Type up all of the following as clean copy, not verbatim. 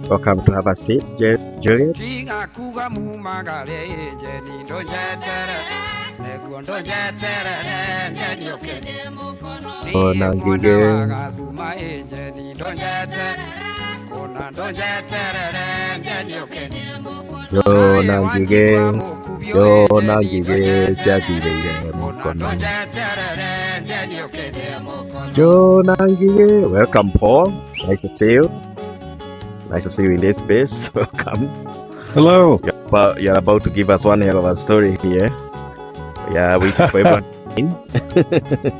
Welcome to have a seat, Juliet. Oh, Nangige. Yo, Nangige. Yo, Nangige. Yo, Nangige. Welcome, Paul. Nice to see you. Nice to see you in this space. Welcome. Hello. You're about to give us one hell of a story here. Yeah, waiting for everyone.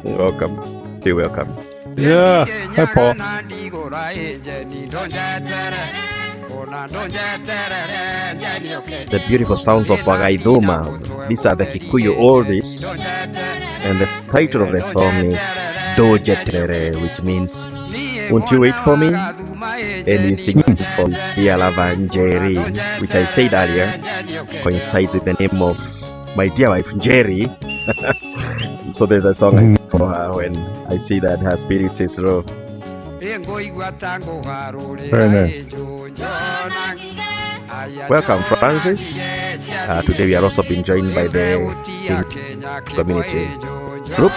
Welcome. Feel welcome. Yeah. Hi, Paul. The beautiful sounds of Wagaidoma. These are the Kikuyu oldies. And the title of the song is Dojetere, which means won't you wait for me? And he's singing for his dear lover Njeri, which I said earlier coincides with the name of my dear wife Njeri. So there's a song I sing for her when I see that her spirit is low. Very nice. Welcome, Francis. Today we are also being joined by the community group,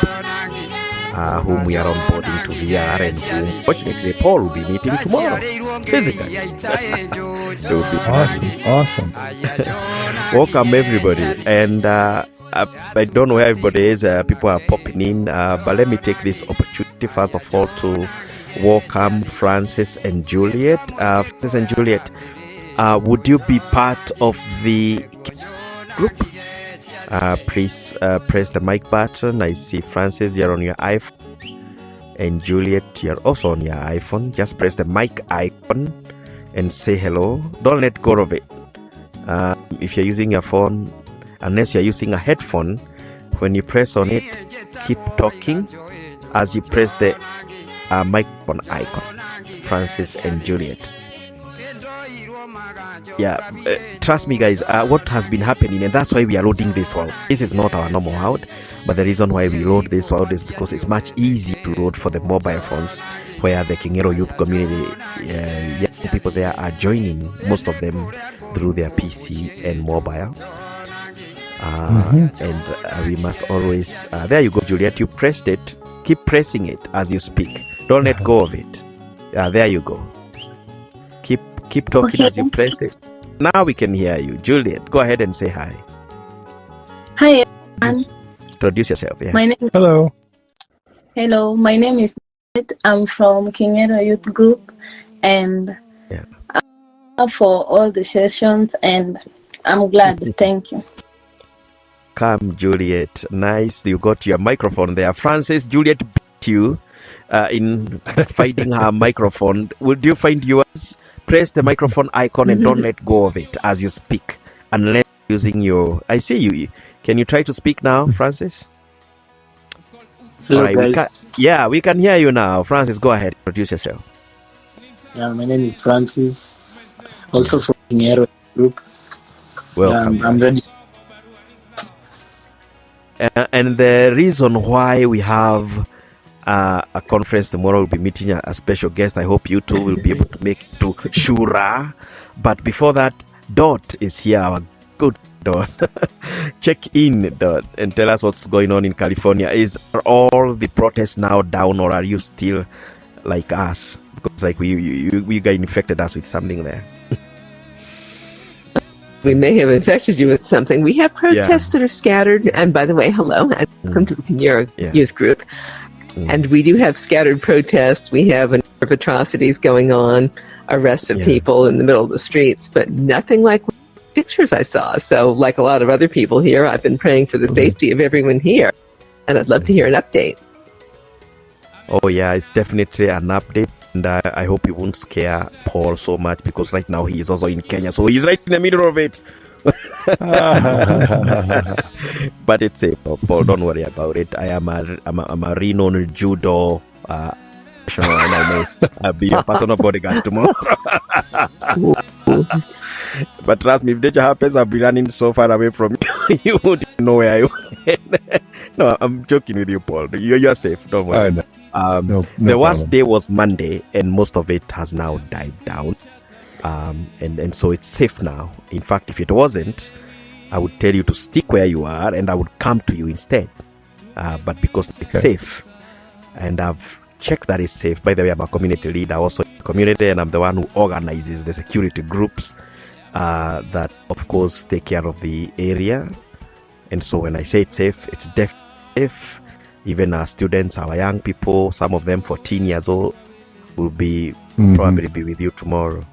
whom we are onboarding to VR, and whom fortunately Paul will be meeting tomorrow physically. It will be Awesome. Welcome, everybody. And I don't know where everybody is. People are popping in, but let me take this opportunity first of all to welcome Francis and Juliet. Francis and Juliet, would you be part of the group? Please press the mic button. I see Francis, you're on your iPhone, and Juliet, you're also on your iPhone. Just press the mic icon and say hello. Don't let go of it. If you're using your phone, unless you're using a headphone, when you press on it, keep talking as you press the microphone icon. Francis and Juliet. Yeah, trust me guys, what has been happening, and that's why we are loading this world. This is not our normal world, but the reason why we load this world is because it's much easier to load for the mobile phones, where the Kingero youth community, young people there are joining, most of them through their PC and mobile. And we must always, there you go, Juliet, you pressed it. Keep pressing it as you speak. Don't let go of it. There you go. Keep talking as you press it. Now we can hear you. Juliet, go ahead and say hi. Hi, everyone. Introduce yourself. Yeah. Hello. Hello, my name is Juliet. I'm from Kingero Youth Group, and I'm for all the sessions, and I'm glad. Thank you. Come, Juliet. Nice. You got your microphone there. Francis, Juliet beat you in finding her microphone. Would you find yours? Press the microphone icon and don't let go of it as you speak, unless using your... I see you. Can you try to speak now, Francis? Hello, right, guys. we can hear you now. Francis, go ahead. Introduce yourself. Yeah, my name is Francis, also from Kingero Group. Welcome. I'm ready. And the reason why we have a conference tomorrow, we'll be meeting a special guest. I hope you two will be able to make it to Shura. But before that, Dot is here, our good Dot. Check in, Dot, and tell us what's going on in California. Are all the protests now down, or are you still like us? Because like we got infected us with something there. We may have infected you with something. We have protests that are scattered. And by the way, hello, and welcome to the Kingero Youth Group. And we do have scattered protests. We have a number of atrocities going on, arrest of people in the middle of the streets, but nothing like pictures I saw. So like a lot of other people here, I've been praying for the safety of everyone here. And I'd love to hear an update. Oh yeah, it's definitely an update. And I hope you won't scare Paul so much, because right now he is also in Kenya. So he's right in the middle of it. But it's safe, Paul. Don't worry about it. I am a renowned judo professional, and I'll be your personal bodyguard tomorrow. But trust me, if danger happens, I'll be running so far away from you, you wouldn't know where I went. No, I'm joking with you, Paul. You're safe. Don't worry. No the worst day was Monday, and most of it has now died down. And so it's safe now. In fact, if it wasn't, I would tell you to stick where you are, and I would come to you instead. But because it's safe, and I've checked that it's safe. By the way, I'm a community leader also in the community, and I'm the one who organizes the security groups that, of course, take care of the area. And so when I say it's safe, it's definitely safe. Even our students, our young people, some of them 14 years old, will be probably be with you tomorrow.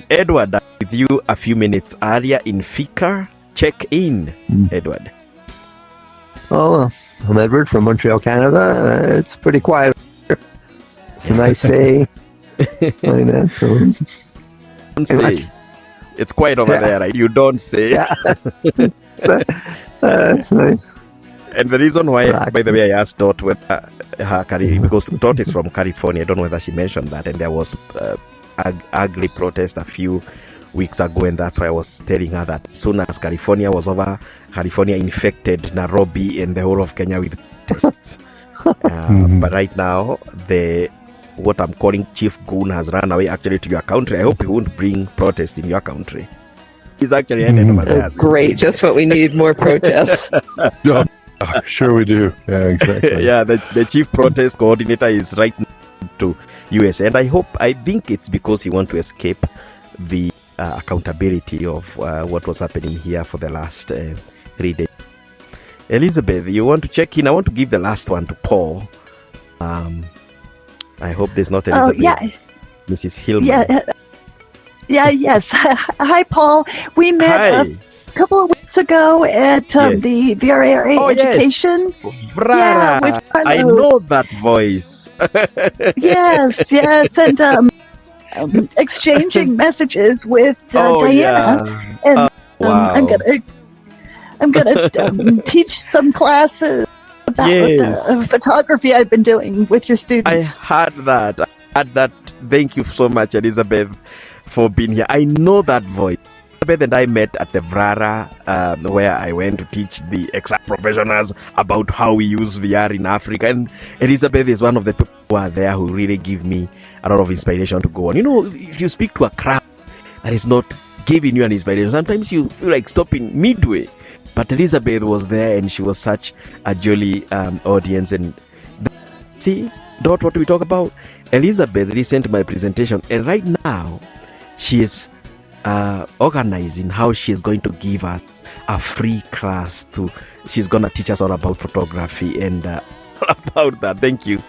Edward, with you a few minutes earlier in Fika. Check in, Edward. Oh, I'm Edward from Montreal, Canada. It's pretty quiet. It's a nice day. Like that, so. Don't say. It's quiet over there, right? You don't say. Yeah. Nice. And the reason why, by the way, I asked Dot whether because Dot is from California. I don't know whether she mentioned that, and there was ugly protest a few weeks ago, and that's why I was telling her that as soon as California was over, California infected Nairobi and the whole of Kenya with tests. But right now, what I'm calling Chief Goon has run away actually to your country. I hope he won't bring protest in your country. He's actually ended over there. Great, just what we need, more protests. Yeah, sure we do. Yeah, exactly. Yeah, the chief protest coordinator is right now to US, and I think it's because he wants to escape the accountability of what was happening here for the last 3 days. Elizabeth, you want to check in? I want to give the last one to Paul. I hope there's not Elizabeth. Yeah. Mrs. HillMan. Yes. Hi, Paul. We met a couple of weeks ago at the VRA Education. Brara. With I know that voice. yes. And exchanging messages with Diana. And wow. I'm gonna teach some classes about photography I've been doing with your students. I heard that. Thank you so much, Elizabeth, for being here. I know that voice. Elizabeth and I met at the Vrara, where I went to teach the exam professionals about how we use VR in Africa. And Elizabeth is one of the people who are there who really give me a lot of inspiration to go on. You know, if you speak to a crowd that is not giving you an inspiration, sometimes you feel like stopping midway. But Elizabeth was there, and she was such a jolly audience. And see, Dot, what do we talk about? Elizabeth listened to my presentation, and right now she is organizing how she is going to give us a free class. She's going to teach us all about photography and about that. Thank you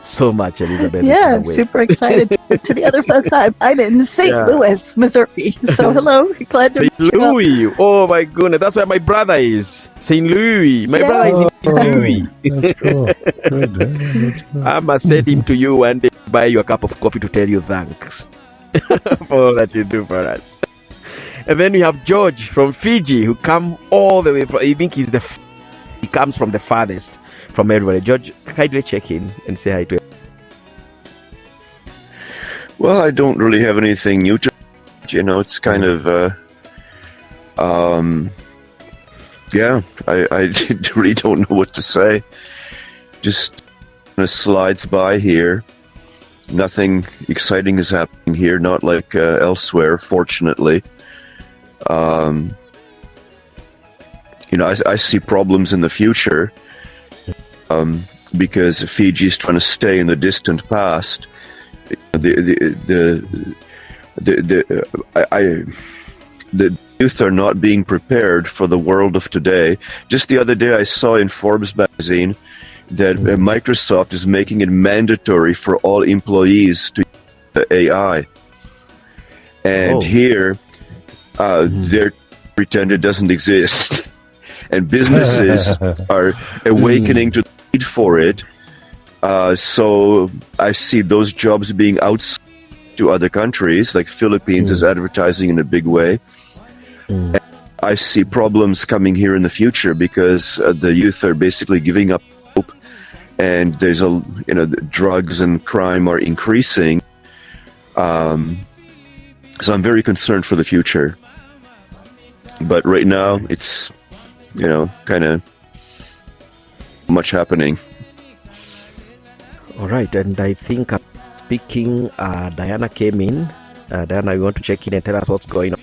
so much, Elizabeth. Yeah, super excited to the other folks. I'm in St. Louis, Missouri. So hello, glad to St. Louis. Oh my goodness, that's where my brother is. St. Louis. My brother is in St. Louis. That's cool. Good. I must send him to you one day, buy you a cup of coffee to tell you thanks for all that you do for us. And then we have George from Fiji, who come all the way from, I think he comes from the farthest from everybody. George, kindly check in and say hi to him. Well, I don't really have anything new to, it's kind of, I really don't know what to say. Just kind of slides by here. Nothing exciting is happening here, not like elsewhere, fortunately. I see problems in the future because Fiji is trying to stay in the distant past. The youth are not being prepared for the world of today. Just the other day, I saw in Forbes magazine that Microsoft is making it mandatory for all employees to use the AI. And here, they're pretend it doesn't exist. And businesses are awakening to the need for it. So I see those jobs being outsourced to other countries, like Philippines is advertising in a big way. And I see problems coming here in the future because the youth are basically giving up hope, and there's drugs and crime are increasing. So I'm very concerned for the future. But right now, it's, kind of much happening. All right, and I think speaking, Diana came in. Diana, you want to check in and tell us what's going on?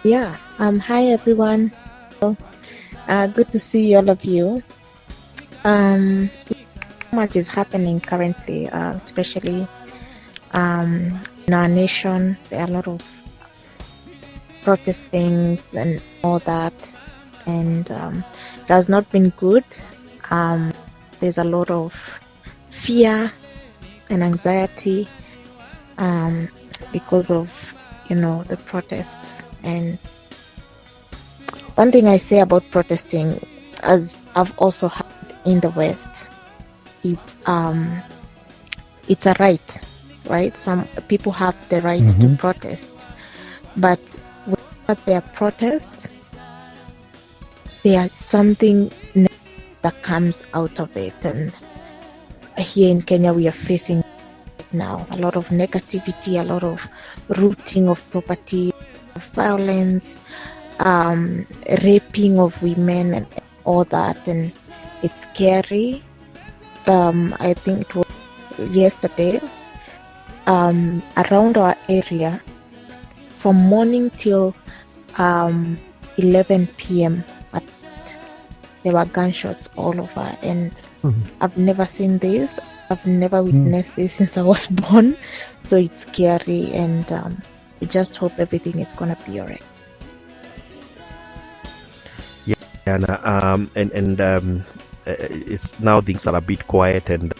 Yeah. Hi everyone. Good to see all of you. Much is happening currently, especially in our nation. There are a lot of protestings and all that, and it has not been good. There's a lot of fear and anxiety because of the protests. And one thing I say about protesting, as I've also heard in the West, it's a right? Some people have the right to protest, but when there are protests, there's something that comes out of it. And here in Kenya, we are facing now a lot of negativity, a lot of looting of property, violence, raping of women, and all that, and it's scary. I think it was yesterday, around our area, from morning till 11 p.m. there were gunshots all over, and I've never seen this. I've never witnessed this since I was born, so it's scary, and we just hope everything is gonna be alright. Yeah, and it's now things are a bit quiet. And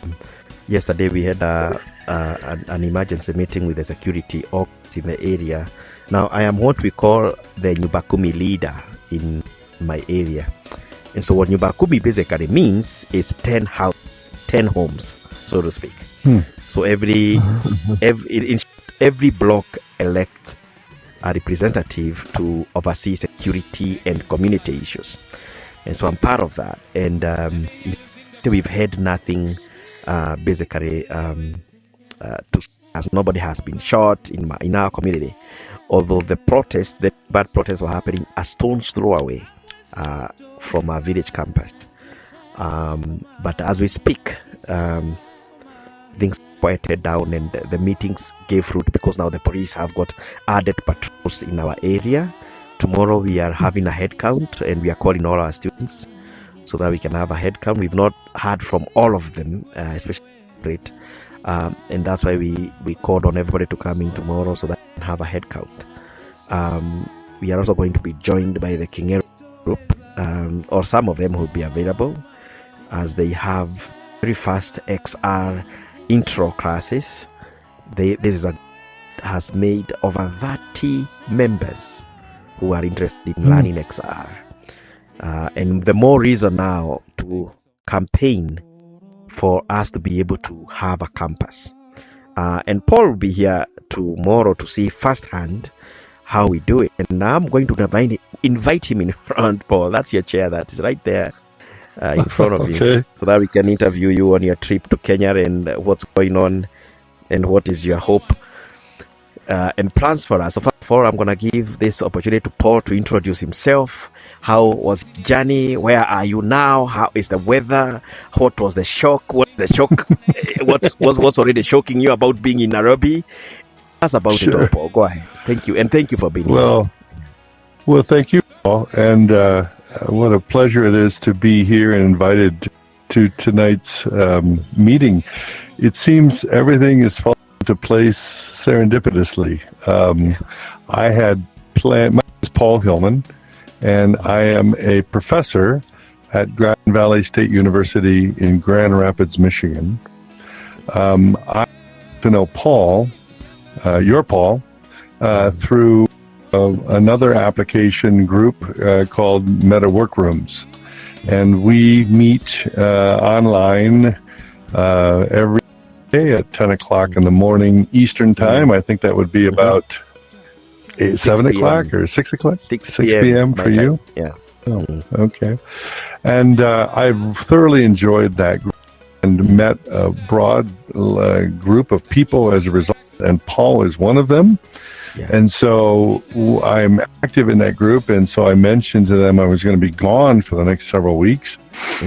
yesterday we had an emergency meeting with the security office in the area. Now I am what we call the Nyumbakumi leader in my area, and so what Nyumbakumi basically means is 10 homes, so to speak. So every block elects a representative to oversee security and community issues, and so I'm part of that. And we've had nothing basically as nobody has been shot in our community, although the bad protests were happening a stone's throw away from our village campus. But as we speak, things quieted down, and the meetings gave fruit, because now the police have got added patrols in our area. Tomorrow we are having a head count, and we are calling all our students so that we can have a head count. We've not heard from all of them, especially great, and that's why we called on everybody to come in tomorrow so that we can have a head count. We are also going to be joined by the Kingero group, or some of them will be available, as they have very fast XR intro classes. This has made over 30 members who are interested in learning XR, and the more reason now to campaign for us to be able to have a campus. And Paul will be here tomorrow to see firsthand how we do it, and I'm going to invite him in front. Paul, that's your chair, that is right there in front of you, so that we can interview you on your trip to Kenya and what's going on and what is your hope and plans for us. So far, I'm going to give this opportunity to Paul to introduce himself. How was his journey? Where are you now? How is the weather? What was the shock? What's the shock? what's already shocking you about being in Nairobi? That's about it all, Paul. Go ahead. Thank you, and thank you for being here. Well, thank you, Paul, and what a pleasure it is to be here and invited to tonight's meeting. It seems everything is falling into place serendipitously. I had planned. My name is Paul HillMan, and I am a professor at Grand Valley State University in Grand Rapids, Michigan. I to know Paul, your Paul, through another application group called Meta Workrooms, and we meet online every day at 10 o'clock in the morning Eastern time. I think that would be about 7 o'clock or 6 o'clock? 6 p.m. for you? Yeah. Oh, okay. And I've thoroughly enjoyed that group and met a broad group of people as a result, and Paul is one of them. Yeah. And so I'm active in that group, and so I mentioned to them I was going to be gone for the next several weeks.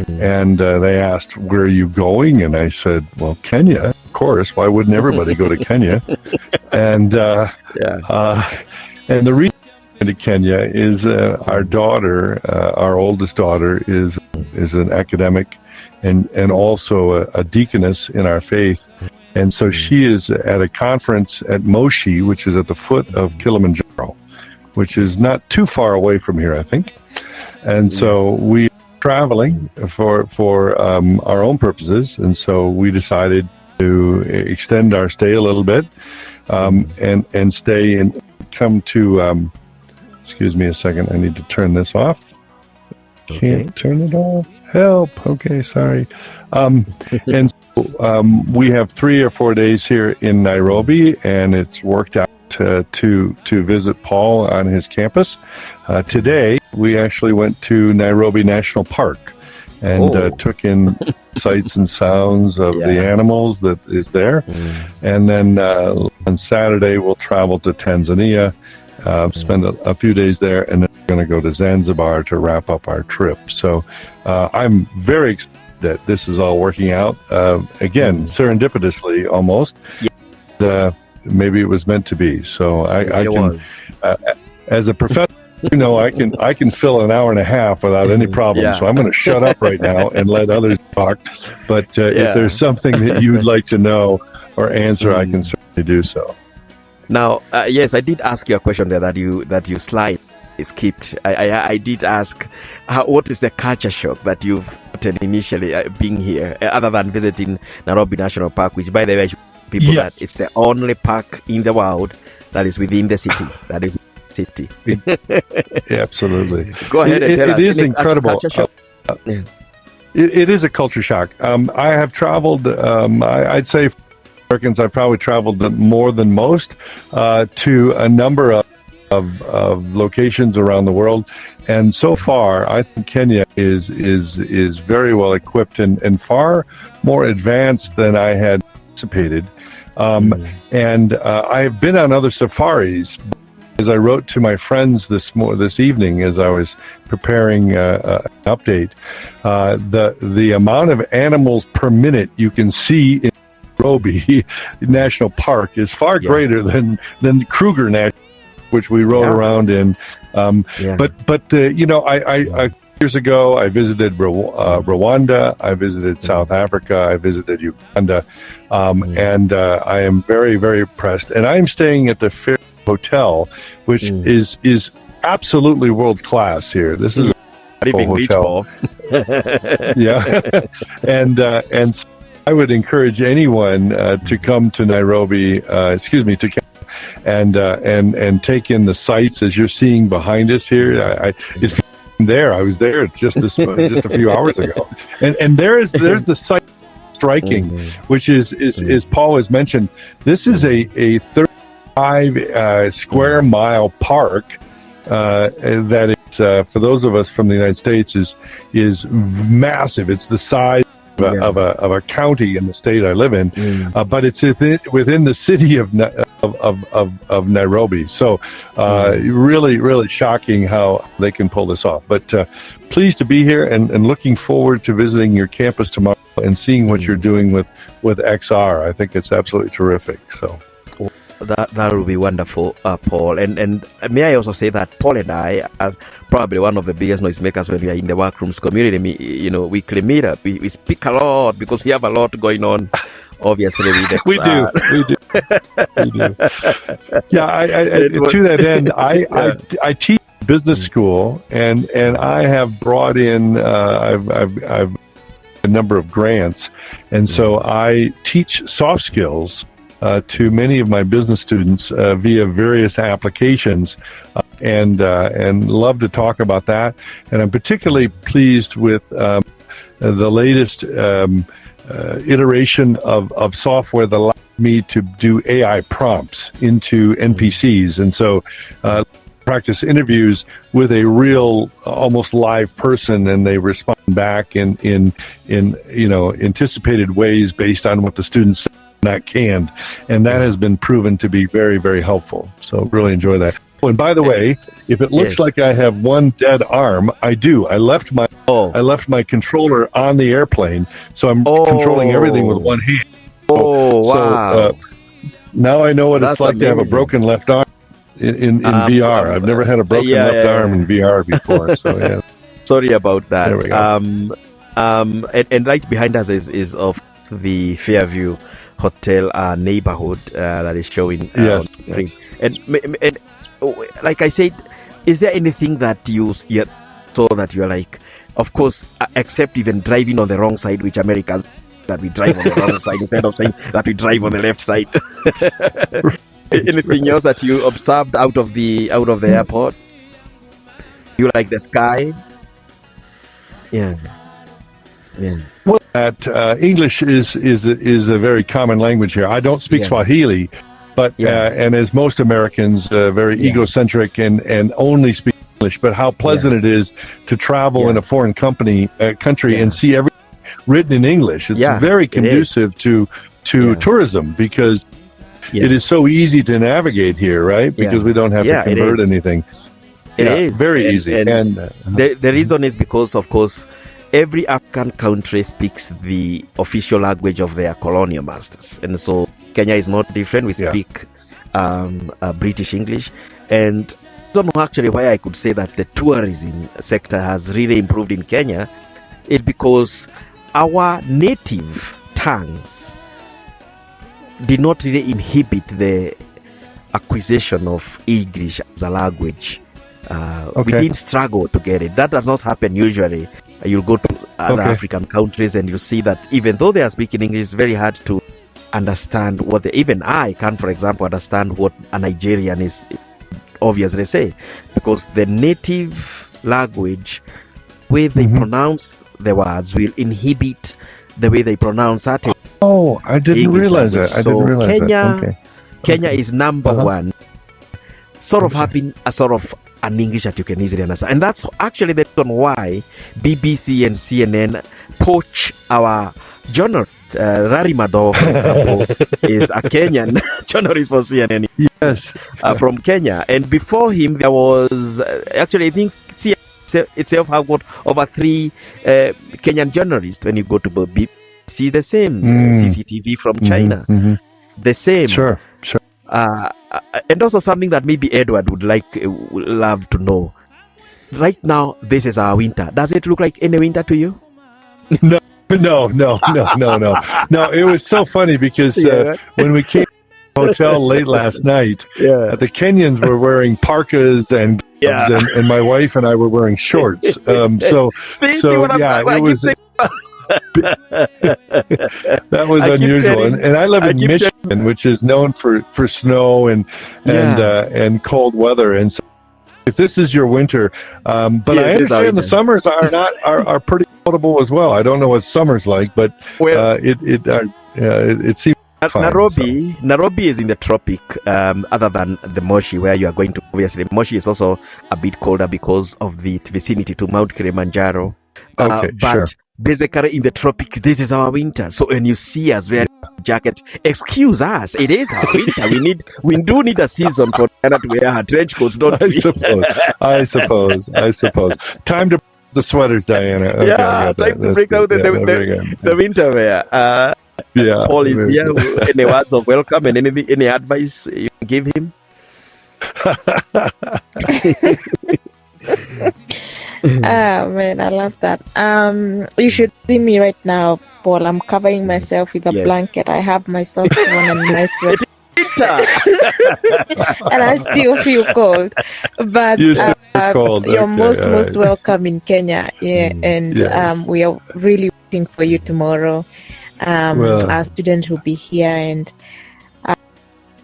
And they asked, where are you going? And I said, well, Kenya. course. Why wouldn't everybody go to Kenya? And and the reason to Kenya is our daughter, our oldest daughter, is an academic and also a deaconess in our faith. And so she is at a conference at Moshi, which is at the foot of Kilimanjaro, which is not too far away from here, I think. And so we are traveling for our own purposes. And so we decided to extend our stay a little bit and stay and come to... excuse me a second. I need to turn this off. Can't turn it off. Help. Okay, sorry. And so, we have 3 or 4 days here in Nairobi, and it's worked out to visit Paul on his campus. Today, we actually went to Nairobi National Park and took in sights and sounds of the animals that is there. And then on Saturday, we'll travel to Tanzania, spend a few days there, and then we're going to go to Zanzibar to wrap up our trip. So I'm very excited that this is all working out. Again, serendipitously almost. Maybe it was meant to be. So I can, as a professor, I can fill an hour and a half without any problem. So I'm going to shut up right now and let others talk. But if there's something that you'd like to know or answer, I can certainly do so. Now, yes, I did ask you a question there that you slide skipped. I did ask, what is the culture shock that you've gotten initially being here, other than visiting Nairobi National Park, which, by the way, people that it's the only park in the world that is within the city. That is city. Absolutely. Go ahead and tell us. It is incredible. It is a culture shock. I have traveled. I'd say. Americans, I've probably traveled more than most to a number of locations around the world, and so far, I think Kenya is very well equipped and far more advanced than I had anticipated. And I've been on other safaris. As I wrote to my friends this evening, as I was preparing an update, the amount of animals per minute you can see in Nairobi National Park is far greater than Kruger National, which we rode around in. But I years ago I visited Rwanda, I visited South Africa, I visited Uganda, and I am very, very impressed. And I am staying at the Fair Hotel, which is absolutely world class here. This is a hotel. And I would encourage anyone to come to Nairobi, to Kenya, and take in the sights as you're seeing behind us here. It's there. I was there just a few hours ago, and there's the site striking, which is Paul has mentioned. This is a 35 square mile park that is for those of us from the United States is massive. It's the size of a county in the state I live in, but it's within the city of Nairobi. So really, really shocking how they can pull this off. But pleased to be here and looking forward to visiting your campus tomorrow and seeing what you're doing with XR. I think it's absolutely terrific. So. That will be wonderful, Paul. And may I also say that Paul and I are probably one of the biggest noisemakers when we are in the workrooms community. Weekly meetup. We speak a lot because we have a lot going on. Obviously, we do. Yeah, to that end, I teach business school, and I have brought in. I've a number of grants, and so I teach soft skills to many of my business students via various applications, and love to talk about that. And I'm particularly pleased with the latest iteration of software that allows me to do AI prompts into NPCs, and so practice interviews with a real, almost live person, and they respond back in anticipated ways based on what the students say. Not canned, and that has been proven to be very, very helpful. So really enjoy that. Oh, and by the way, if it looks like I have one dead arm, I do. I left my controller on the airplane, so I'm controlling everything with one hand. Oh, wow. So now I know what That's it's like to have a broken left arm in VR. I've never had a broken left arm in VR before. So yeah. Sorry about that. There we go. And right behind us is of the Fairview Hotel neighborhood that is showing on screen. And like I said, is there anything that you saw that you're like, of course, except even driving on the wrong side, which Americans that we drive on the wrong side instead of saying that we drive on the left side. Anything else that you observed out of the airport? You like the sky? Yeah. Well, English is a very common language here. I don't speak Swahili, but and as most Americans, very egocentric and only speak English. But how pleasant it is to travel in a foreign country and see everything written in English. It's very conducive to tourism because it is so easy to navigate here, right? Because we don't have to convert anything. It is very easy. And the reason is because, of course, every African country speaks the official language of their colonial masters. And so Kenya is not different. We speak British English. And I don't know actually why I could say that the tourism sector has really improved in Kenya is because our native tongues did not really inhibit the acquisition of English as a language. We didn't struggle to get it. That does not happen usually. You'll go to other African countries and you see that even though they are speaking English, it's very hard to understand what even I can, for example, understand what a Nigerian is obviously say, because the native language, way they pronounce the words, will inhibit the way they pronounce certain. Oh, I didn't realize that. I didn't realize that. Kenya is number one, sort of having a sort of an English that you can easily understand. And that's actually the reason why BBC and CNN poach our journalists. Rari Mado, for example, is a Kenyan journalist for CNN. Yes. From Kenya. And before him, there was, actually, I think CNN itself have got over 3 Kenyan journalists. When you go to BBC, the same. CCTV from China. The same. Sure. And also something that maybe Edward would love to know. Right now, this is our winter. Does it look like any winter to you? No. No, it was so funny because when we came to the hotel late last night, the Kenyans were wearing parkas and gloves, and my wife and I were wearing shorts. It was. That was unusual, and I live in Michigan, which is known for snow and cold weather, and so if this is your winter, but I understand the summers are pretty notable as well. I don't know what summer's like, but it seems fine, Nairobi is in the tropic, other than the Moshi, where you are going to. Obviously, Moshi is also a bit colder because of the vicinity to Mount Kilimanjaro. But basically in the tropics, this is our winter. So when you see us wearing a jacket, excuse us, it is our winter. We do need a season for Diana to wear her trench coats, don't we? I suppose. Time to the sweaters, Diana. Time to break out the winter wear. Paul is here. Any words of welcome and any advice you can give him? Man, I love that. You should see me right now, Paul. I'm covering myself with a blanket. I have my socks on and my sweater. And I still feel cold. But you're most welcome in Kenya. And we are really waiting for you tomorrow. Our student will be here and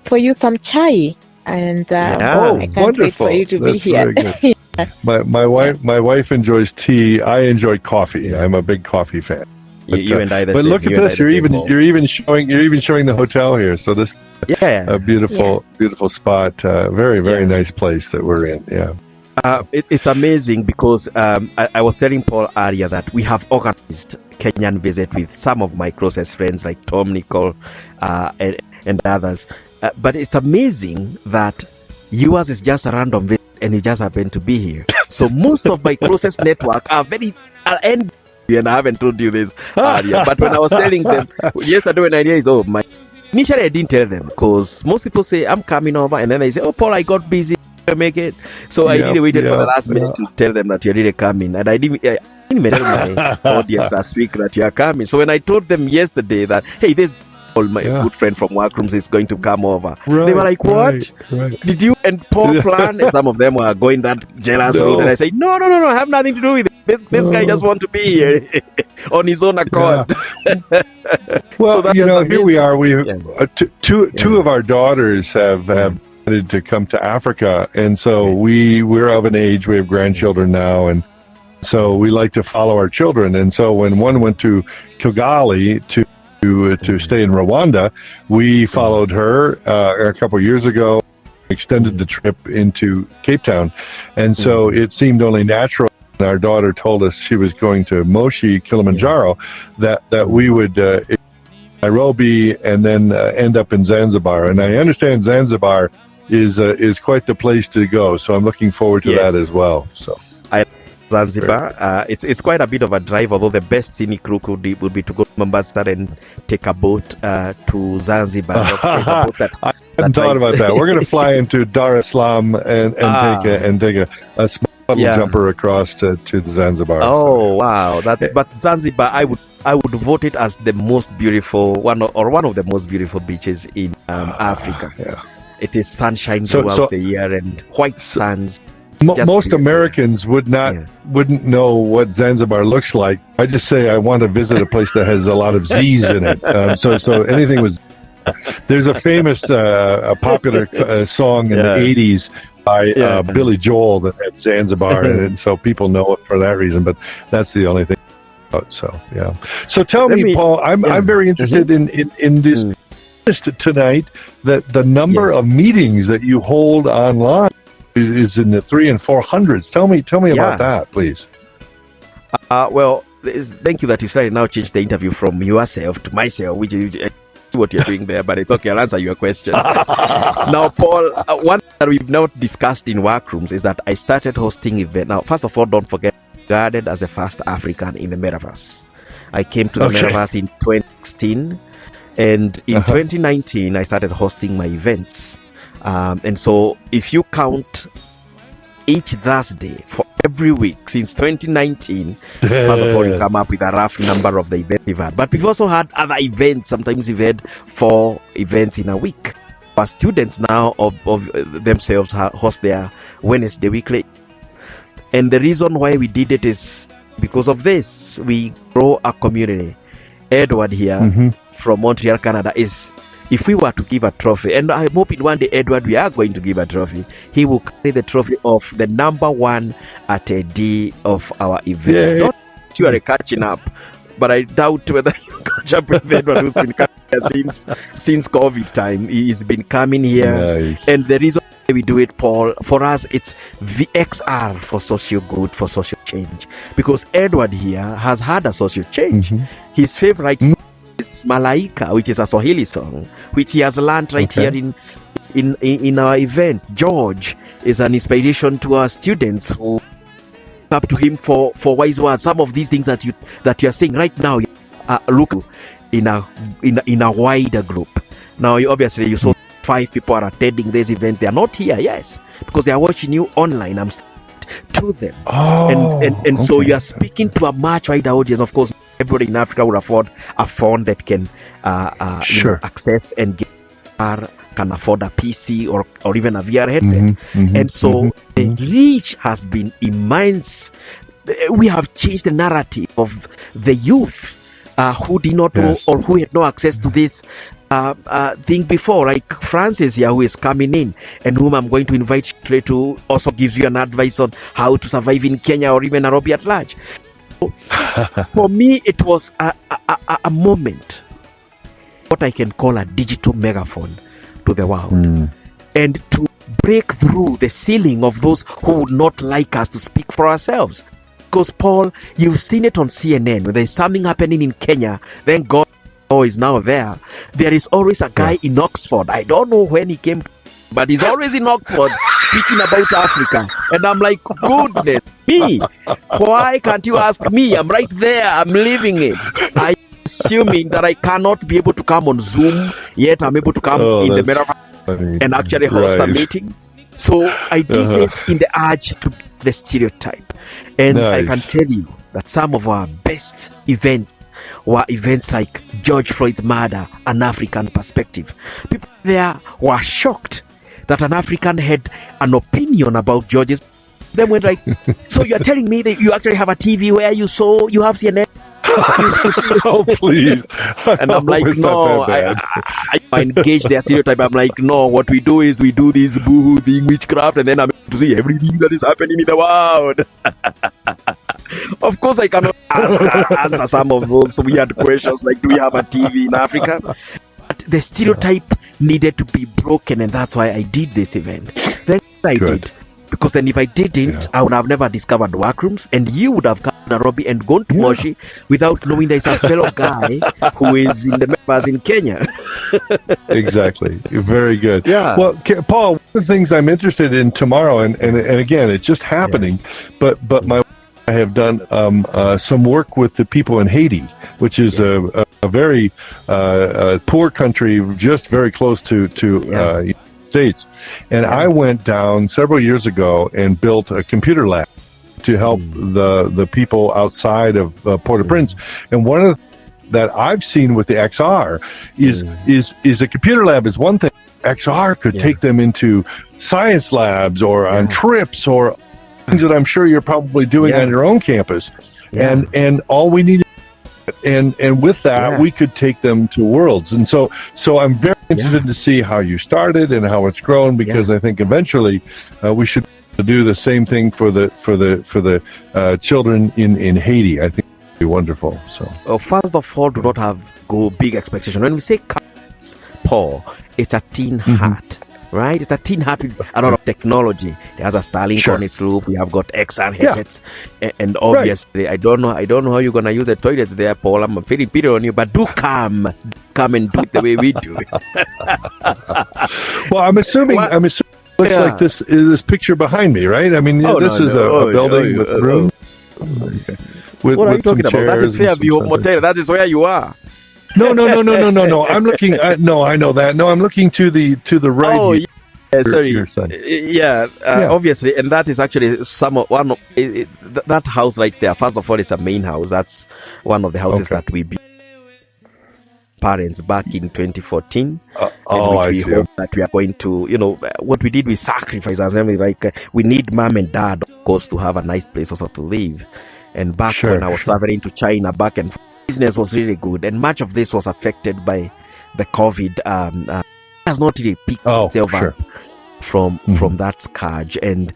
for you some chai. And I can't wait for you to be here. My wife enjoys tea. I enjoy coffee. I'm a big coffee fan. But, you and I. But look at this. You're even showing the hotel here. So this a beautiful spot. Very nice place that we're in. Yeah. It's amazing because I was telling Paul earlier that we have organized Kenyan visit with some of my closest friends like Tom, Nicole, and others. But it's amazing that yours is just a random visit and you just happen to be here. So most of my closest network are and I haven't told you this earlier. But when I was telling them yesterday, when I realized, initially I didn't tell them because most people say I'm coming over, and then they say, "Oh, Paul, I got busy, to make it." So I really waited for the last minute to tell them that you're really coming, and I didn't even tell my audience last week that you are coming. So when I told them yesterday that, hey, this my good friend from Workrooms is going to come over, they were like, "What? Did you and Paul plan?" And some of them were going that jealous route, and I said, "No, I have nothing to do with it. This guy just want to be here on his own accord." Well, so here we are. We two of our daughters have decided to come to Africa, and so we're of an age. We have grandchildren now, and so we like to follow our children. And so when one went to Kigali to stay in Rwanda, we followed her a couple of years ago, extended the trip into Cape Town, and so it seemed only natural. Our daughter told us she was going to Moshi, Kilimanjaro, that we would Nairobi and then end up in Zanzibar. And I understand Zanzibar is quite the place to go, so I'm looking forward to that as well. So Zanzibar, it's quite a bit of a drive, although the best scenic route would be to go to Mombasa and take a boat to Zanzibar. I hadn't thought about that. We're going to fly into Dar es Salaam and take a small jumper across to the Zanzibar. Oh, wow! But Zanzibar, I would vote it as the most beautiful one of the most beautiful beaches in Africa. Yeah. It is sunshine throughout the year and white sands. Most Americans wouldn't know what Zanzibar looks like. I just say I want to visit a place that has a lot of Z's in it. So anything was. There's a famous, popular song in the '80s by Billy Joel that had Zanzibar in it, and so people know it for that reason. But that's the only thing. So yeah. So tell me, Paul, I'm very interested in this tonight. That the number of meetings that you hold online is in the 300 and 400s. Tell me about that, please. Well, thank you that you started now change the interview from yourself to myself, which is what you're doing there, but it's okay. I'll answer your question. Now, Paul, one that we've not discussed in Workrooms is that I started hosting events. Now, first of all, don't forget, regarded as the first African in the metaverse. I came to the metaverse in 2016, and in 2019, I started hosting my events. And so if you count each Thursday for every week since 2019, first of all, you come up with a rough number of the events we've had. But we've also had other events. Sometimes we've had 4 events in a week. Our students now of themselves host their Wednesday weekly. And the reason why we did it is because of this. We grow a community. Edward here from Montreal, Canada, is... If we were to give a trophy, and I'm hoping one day, Edward, we are going to give a trophy, he will carry the trophy of the number 1 attendee of our events. Not that you are catching up, but I doubt whether you catch up with Edward, who's been coming here since COVID time. He's been coming here. Nice. And the reason we do it, Paul, for us, it's VXR, for social good, for social change. Because Edward here has had a social change. His favorite is Malaika, which is a Swahili song, which he has learned right here in our event. George is an inspiration to our students who look up to him for wise words. Some of these things that you're saying right now, look in a wider group. Now, obviously, you saw 5 people are attending this event. They are not here, yes, because they are watching you online. I'm to them, so you are speaking to a much wider audience. Of course, everybody in Africa would afford a phone that can access and can afford a PC or even a VR headset. And so the reach has been immense. We have changed the narrative of the youth who did not know or who had no access to this thing before, like Francis here, who is coming in and whom I'm going to invite to also give you an advice on how to survive in Kenya or even Nairobi at large. For me, it was a moment, what I can call a digital megaphone to the world, and to break through the ceiling of those who would not like us to speak for ourselves. Because, Paul, you've seen it on CNN. When there's something happening in Kenya, then God is now there. There is always a guy in Oxford. I don't know when he came, but he's always in Oxford speaking about Africa. And I'm like, goodness, me. Why can't you ask me? I'm right there. I'm living it. I assuming that I cannot be able to come on Zoom, yet I'm able to come in the metaverse and actually host a meeting. So I did this in the urge to the stereotype. And I can tell you that some of our best events were events like George Floyd's murder, an African perspective. People there were shocked that an African had an opinion about George's. Then went like, so you're telling me that you actually have a TV where you have CNN? Oh, please. And I'm like, no, I engage their stereotype. I'm like, no, what we do is we do this boohoo thing, witchcraft, and then I'm able to see everything that is happening in the world. Of course, I cannot answer some of those weird questions like, do we have a TV in Africa? But the stereotype needed to be broken, and that's why I did this event. Then I did. Because then if I didn't, I would have never discovered workrooms, and you would have come to Nairobi and gone to Moshi without knowing there's a fellow guy who is in the members in Kenya. Exactly. Very good. Yeah. Well, Paul, one of the things I'm interested in tomorrow, and again, it's just happening, but I have done some work with the people in Haiti, which is a very poor country, just very close to States. And I went down several years ago and built a computer lab to help the people outside of Port-au-Prince. And one of the that I've seen with the XR is a computer lab is one thing. XR could take them into science labs or on trips or things that I'm sure you're probably doing on your own campus. And all we need, and with that we could take them to worlds. And so I'm very interested to see how you started and how it's grown, because I think eventually we should do the same thing for the children in Haiti. I think it'd be wonderful. So first of all, do not have big expectations. When we say cars, Paul, it's a tin hat. Right? It's a tin hat with a lot of technology. It has a Starlink on its roof. We have got XR headsets, and obviously, I don't know how you're gonna use the toilets there, Paul. I'm feeling pity on you, but do come and do it the way we do it. Well, I'm assuming it looks like this picture behind me, right? I mean, this is a building with rooms. What are you talking about? That is Fairview Motel. That is where you are. No. I'm looking. No, I know that. No, I'm looking to the right. Oh, sorry. Obviously, and that is actually that house right there. First of all, it's a main house. That's one of the houses that we built parents back in 2014. I see. Hope that we are going to, what we did, we sacrificed ourselves. Like we need mom and dad, of course, to have a nice place also to live. And back when I was traveling to China, back and forth, business was really good, and much of this was affected by the COVID. It has not really picked itself up from that scourge. And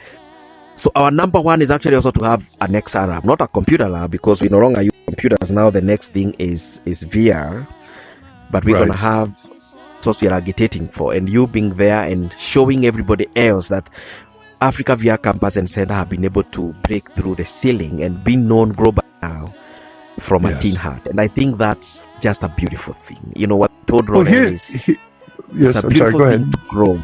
so our number one is actually also to have an XR lab, not a computer lab, because we no longer use computers now. The next thing is VR, but we're gonna have what we are agitating for, and you being there and showing everybody else that Africa VR Campus and Center have been able to break through the ceiling and be known globally now from a tin hat. And I think that's just a beautiful thing. You know what I told Roland is it's a beautiful thing to grow.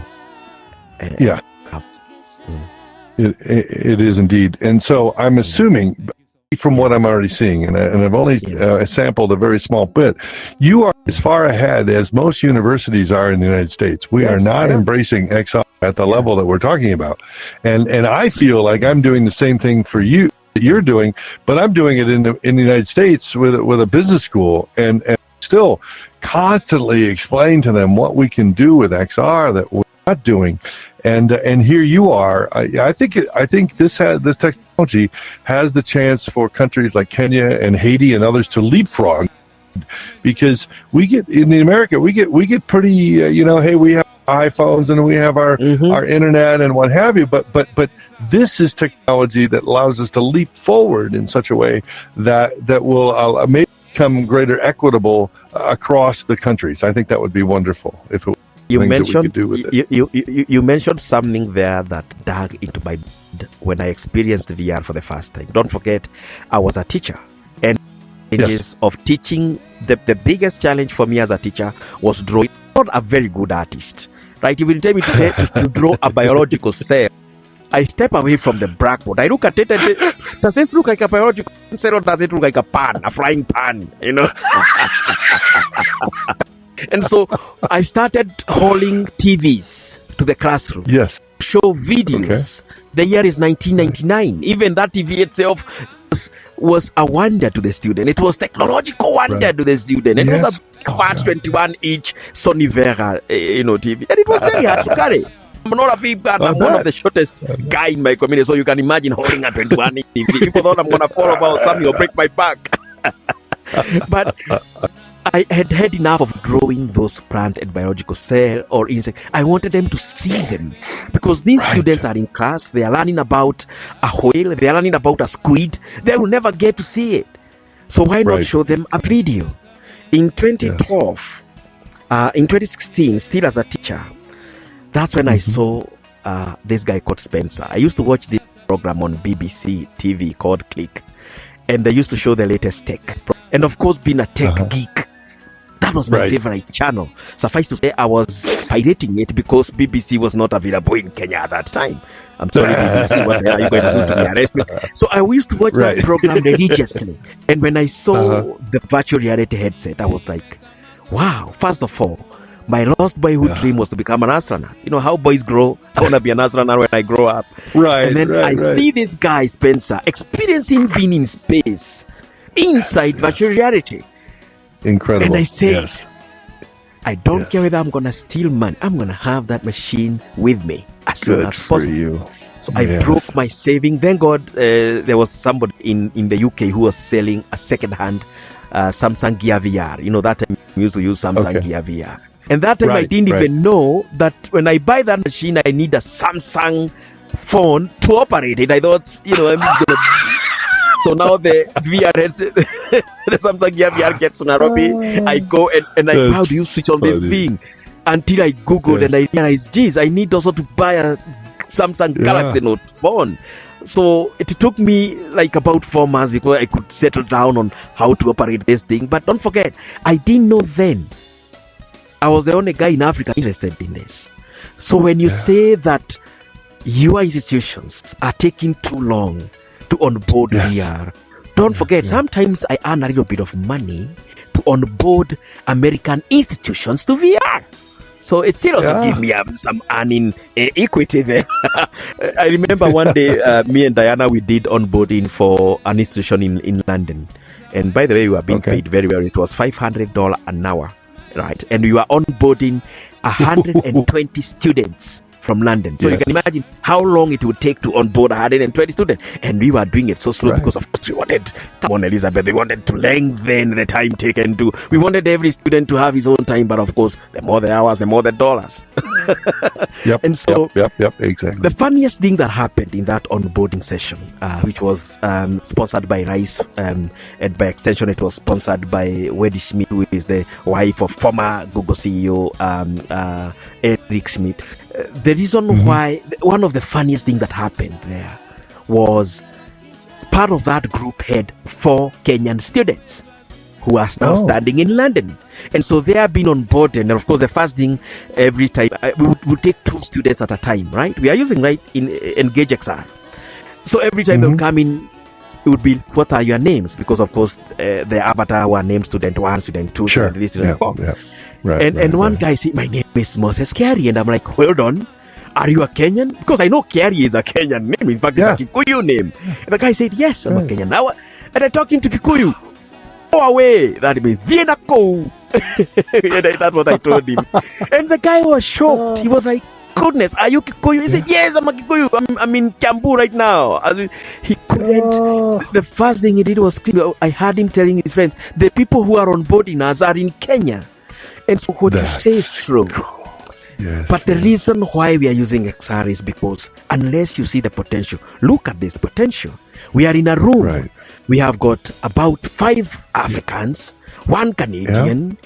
It is indeed. And so I'm assuming, from what I'm already seeing, and I've only sampled a very small bit, you are as far ahead as most universities are in the United States. We are not embracing XR at the level that we're talking about. And I feel like I'm doing the same thing for you that you're doing, but I'm doing it in the United States with a business school, and still constantly explain to them what we can do with XR that we're not doing. And here you are. I think this technology has the chance for countries like Kenya and Haiti and others to leapfrog, because we get in America we get pretty hey, we have iPhones and we have our internet and what have you, but this is technology that allows us to leap forward in such a way that will maybe become greater equitable across the countries. I think that would be wonderful if it you mentioned something there that dug into my blood when I experienced VR for the first time. Don't forget, I was a teacher, and of teaching, the biggest challenge for me as a teacher was drawing. I'm not a very good artist, right? You will tell me to draw a biological cell I step away from the blackboard. I look at it and does this look like a biological cell or does it look like a pan, a frying pan, you know? And so I started hauling TVs to the classroom. Yes. Show videos. Okay. The year is 1999. Even that TV itself was a wonder to the student. It was technological wonder to the student. It was a fat 21-inch Sony Vera, TV, and it was very hard to carry. I'm not a big man. I'm one of the shortest guy in my community, so you can imagine holding a 21-inch TV. People thought I'm gonna fall over or something or break my back. But I had had enough of growing those plant and biological cell or insect. I wanted them to see them because these students are in class. They are learning about a whale. They are learning about a squid. They will never get to see it. So why not show them a video? In 2012, in 2016, still as a teacher, that's when I saw this guy called Spencer. I used to watch this program on BBC TV called Click, and they used to show the latest tech. And of course, being a tech geek, that was my favorite channel. Suffice to say, I was pirating it because BBC was not available in Kenya at that time. I'm sorry, BBC, what are you going to do to me? Arrest me? So I used to watch that program religiously. And when I saw the virtual reality headset, I was like, wow, first of all, my lost boyhood dream was to become an astronaut. You know how boys grow? I want to be an astronaut when I grow up. And then I see this guy, Spencer, experiencing being in space inside virtual reality. Incredible. And I said, I don't care whether I'm going to steal money. I'm going to have that machine with me as soon as possible. So I broke my saving. Thank God there was somebody in the UK who was selling a second-hand Samsung Gear VR. You know, that time we used to use Samsung Gear VR. And that time I didn't even know that when I buy that machine, I need a Samsung phone to operate it. I thought, I'm just going to... So now the VR headset, the Samsung Gear VR gets to Nairobi. I go and I, how do you switch on this thing? Until I Googled and I realized, geez, I need also to buy a Samsung Galaxy Note phone. So it took me like about 4 months before I could settle down on how to operate this thing. But don't forget, I didn't know then. I was the only guy in Africa interested in this. So when you say that your institutions are taking too long to onboard VR, don't forget, sometimes I earn a little bit of money to onboard American institutions to VR. So it still also give me some earning equity there. I remember one day, me and Diana, we did onboarding for an institution in London. And by the way, we were being paid very well. It was $500 an hour. Right, and we were onboarding 120 students from London. So you can imagine how long it would take to onboard 120 students. And we were doing it so slow because, of course, we wanted, come on, Elizabeth, we wanted to lengthen the time taken to. We wanted every student to have his own time, but of course, the more the hours, the more the dollars. And so, exactly. The funniest thing that happened in that onboarding session, which was sponsored by Rice, and by extension, it was sponsored by Wendy Schmidt, who is the wife of former Google CEO Eric Schmidt. The reason why, one of the funniest things that happened there was part of that group had 4 Kenyan students who are now standing in London. And so they have been on board. And of course, the first thing every time, we would take 2 students at a time, right? We are using in Engage XR. So every time they'll come in, it would be, what are your names? Because of course, the avatar were named student 1, student 2, student 3, student 4. And one guy said, my name is Moses Kiari. And I'm like, hold on, are you a Kenyan? Because I know Kiari is a Kenyan name. In fact, it's a Kikuyu name. And the guy said, yes, I'm a Kenyan. Now, and I talked into Kikuyu. Go away. That means, Vienako. That's what I told him. And the guy was shocked. He was like, goodness, are you Kikuyu? He said, yes, I'm a Kikuyu. I'm in Kiambu right now. He couldn't. The first thing he did was scream. I heard him telling his friends, the people who are on boarding us are in Kenya. And so what you say is true. But the reason why we are using XR is because unless you see the potential, look at this potential. We are in a room. We have got about 5 Africans, 1 Canadian.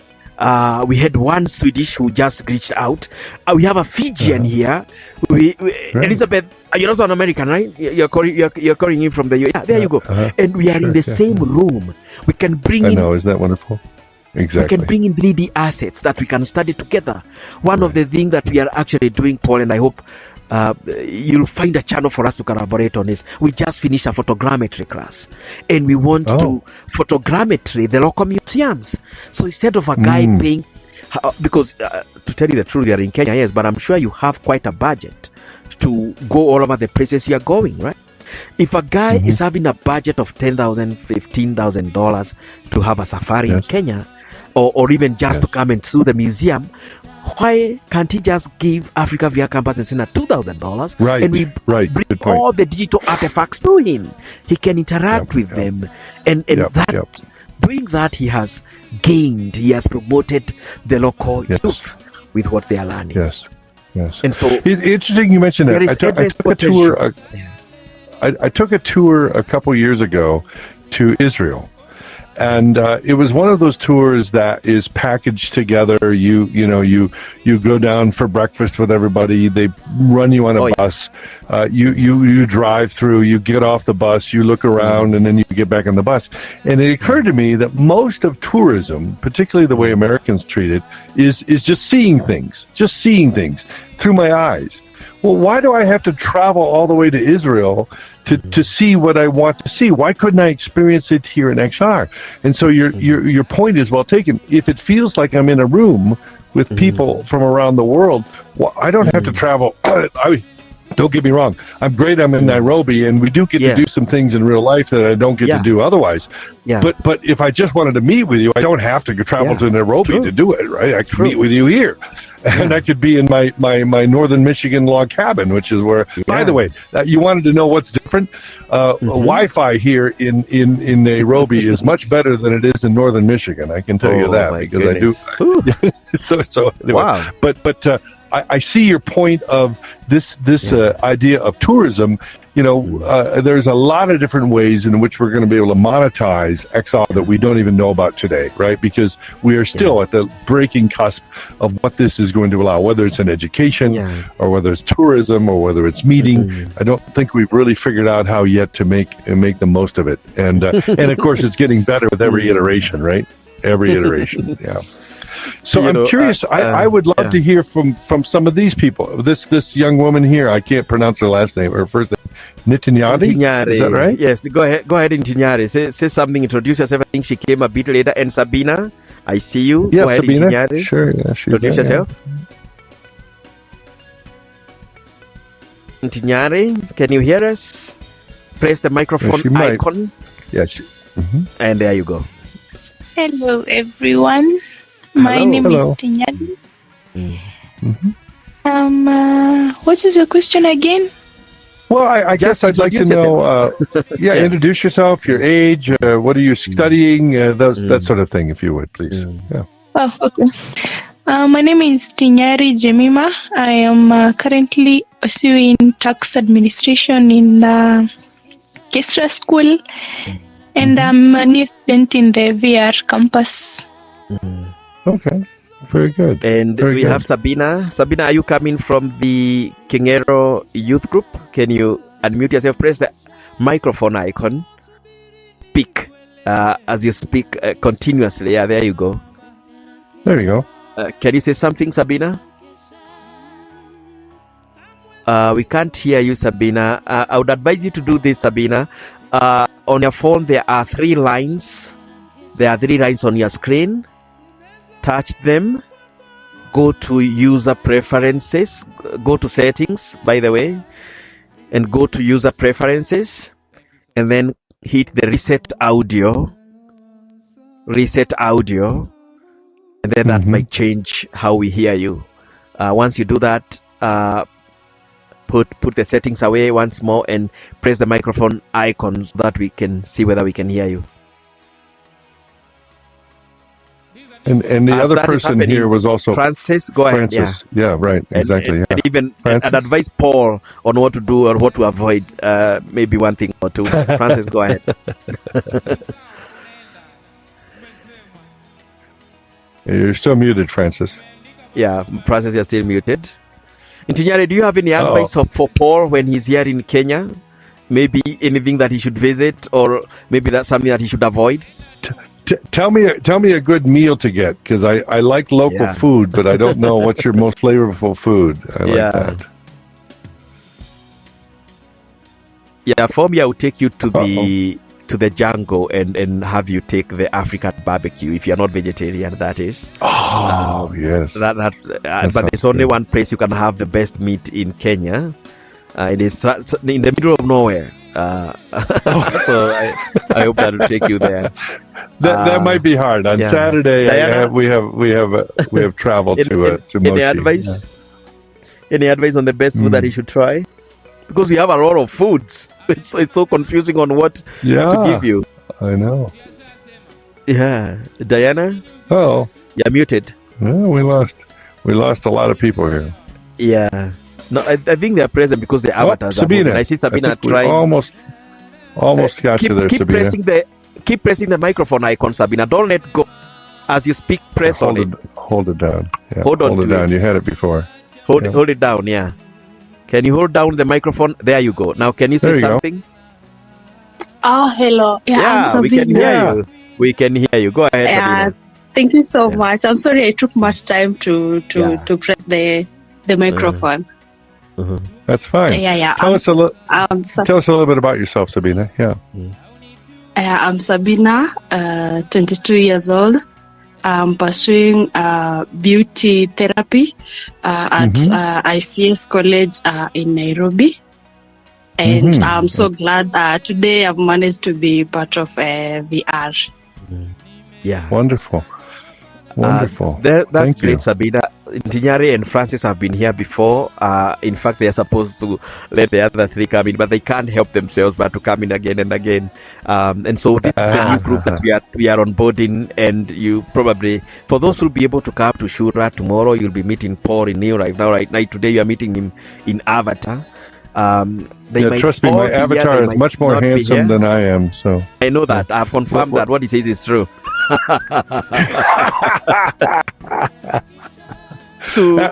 We had 1 Swedish who just reached out. We have a Fijian here. Elizabeth, you're also an American, right? You're calling in from the US. Yeah, there you go. And we are in the same room. We can bring in. I know, isn't that wonderful? Exactly. We can bring in 3D assets that we can study together. One of the things that we are actually doing, Paul, and I hope you'll find a channel for us to collaborate on this. We just finished a photogrammetry class, and we want to photogrammetry the local museums. So instead of a guy paying, because to tell you the truth, you're in Kenya, yes, but I'm sure you have quite a budget to go all over the places you're going, right? If a guy is having a budget of $10,000, $15,000 to have a safari in Kenya, or even just to come and do the museum, why can't he just give Africa Via Campus and send a $2,000? Right, and we bring all the digital artifacts to him. He can interact with them, and doing that, he has gained. He has promoted the local youth with what they are learning. Yes. And so interesting you mentioned that. I took a tour. I took a tour a couple years ago to Israel, and it was one of those tours that is packaged together. You go down for breakfast with everybody. They run you on a bus. You drive through. You get off the bus. You look around, and then you get back on the bus. And it occurred to me that most of tourism, particularly the way Americans treat it, is just seeing things through my eyes. Well, why do I have to travel all the way to Israel to see what I want to see? Why couldn't I experience it here in XR? And so your point is well taken. If it feels like I'm in a room with people from around the world, well, I don't have to travel. Don't get me wrong. I'm great. I'm in Nairobi, and we do get to do some things in real life that I don't get to do otherwise. But if I just wanted to meet with you, I don't have to travel to Nairobi to do it, right? I can meet with you here. And I could be in my northern Michigan log cabin, which is where, by the way, you wanted to know what's different? Wi-Fi here in Nairobi is much better than it is in northern Michigan. I can tell you that because I do. so anyway. Wow. But I see your point of this idea of tourism. There's a lot of different ways in which we're going to be able to monetize XR that we don't even know about today, right? Because we are still at the breaking cusp of what this is going to allow, whether it's in education or whether it's tourism or whether it's meeting. I don't think we've really figured out how yet to make the most of it. And of course, it's getting better with every iteration, right? Every iteration, yeah. So I'm curious. I would love to hear from some of these people. This young woman here, I can't pronounce her last name or first name. Ntinyari. Is that right? Yes. Go ahead, Ntinyari. Say something. Introduce yourself. I think she came a bit later. And Sabina, I see you. Yes, go ahead, Sabina. Ntinyari. Sure. Yeah, introduce yourself. Ntinyari, can you hear us? Press the microphone icon. Yes. And there you go. Hello, everyone. My name is Tinyadi. What is your question again? Well, I guess I'd like to know, introduce yourself, your age, what are you studying, that sort of thing, if you would, please. Yeah. Oh, okay. My name is Tinyari Jemima. I am currently pursuing tax administration in Kestra School, and I'm a new student in the VR campus. Okay, very good. And we have Sabina. Sabina, are you coming from the Kingero Youth Group? Can you unmute yourself? Press the microphone icon. Speak as you speak continuously. Yeah, there you go. There you go. Can you say something, Sabina? We can't hear you, Sabina. I would advise you to do this, Sabina. On your phone, there are 3 lines. There are 3 lines on your screen. Touch them, go to user preferences, go to settings, by the way, and go to user preferences, and then hit the reset audio, and then that might change how we hear you. Once you do that, put the settings away once more and press the microphone icon so that we can see whether we can hear you. And the other person here was also Francis. Go ahead. Yeah, right. Exactly. And even and advise Paul on what to do or what to avoid. Maybe one thing or two. Francis, go ahead. You're still muted, Francis. Yeah, Francis, you're still muted. Ntinyari, do you have any advice for Paul when he's here in Kenya? Maybe anything that he should visit, or maybe that's something that he should avoid? Tell me a good meal to get, because I like local food, but I don't know what's your most flavorful food. I like that. Yeah, for me, I will take you to the jungle and have you take the African barbecue if you're not vegetarian. That is. Yes. But there's only one place you can have the best meat in Kenya. It is in the middle of nowhere. So I hope that will take you there. That might be hard on Saturday. Diana, we have traveled to Moshi. Any advice? Any advice on the best food that you should try? Because we have a lot of foods. It's so confusing on what to give you. I know. Yeah, Diana. Oh, you're muted. Yeah, we lost a lot of people here. Yeah. No, I think they're present because the avatars are moving. I see Sabina trying. Almost got you there, Sabina. Keep pressing the microphone icon, Sabina. Don't let go. As you speak, press on it. Hold it down. Yeah, hold it down. You had it before. Hold it down, yeah. Can you hold down the microphone? There you go. Now, can you say something? Oh, hello. Yeah, we can hear you. We can hear you. Go ahead, Sabina. Thank you so much. I'm sorry I took much time to press the microphone. That's fine. Yeah. Tell us a little bit about yourself, Sabina. Yeah. I'm Sabina, 22 years old. I'm pursuing beauty therapy at ICS College in Nairobi. And I'm so glad today I've managed to be part of VR. Yeah. Wonderful. That's Thank great, you. Sabina. Tinyari and Francis have been here before. In fact, they are supposed to let the other three come in, but they can't help themselves but to come in again and again. And so this is the new group that we are onboarding, and you probably, for those who will be able to come to Shura tomorrow, you'll be meeting Paul in New right now. Right now, today you are meeting him in Avatar. Trust me, my avatar is much more handsome than I am. So I know that. I've confirmed that what he says is true.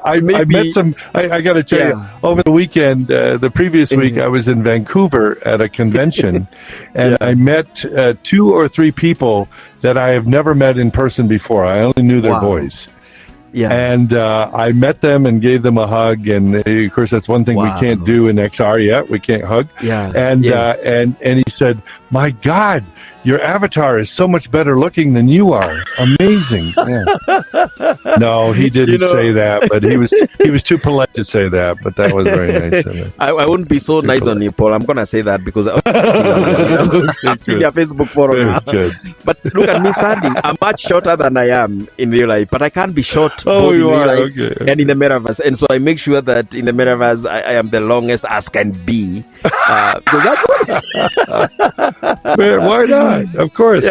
I met some. I got to tell you, over the weekend, the previous week, I was in Vancouver at a convention, and I met 2 or 3 people that I have never met in person before. I only knew their voice. Yeah. And I met them and gave them a hug, and of course that's one thing we can't do in XR yet. We can't hug. Yeah. And and he said, "My God, your avatar is so much better looking than you are. Amazing." Yeah. No, he didn't say that, but he was too polite to say that. But that was very nice of him. I wouldn't be so nice on you, Paul. I'm gonna say that because I've seen your Facebook forum now. Good. But look at me standing. I'm much shorter than I am in real life, but I can't be short. Oh, you are life and in the metaverse, and so I make sure that in the metaverse I am the longest as can be. Why not? Of course,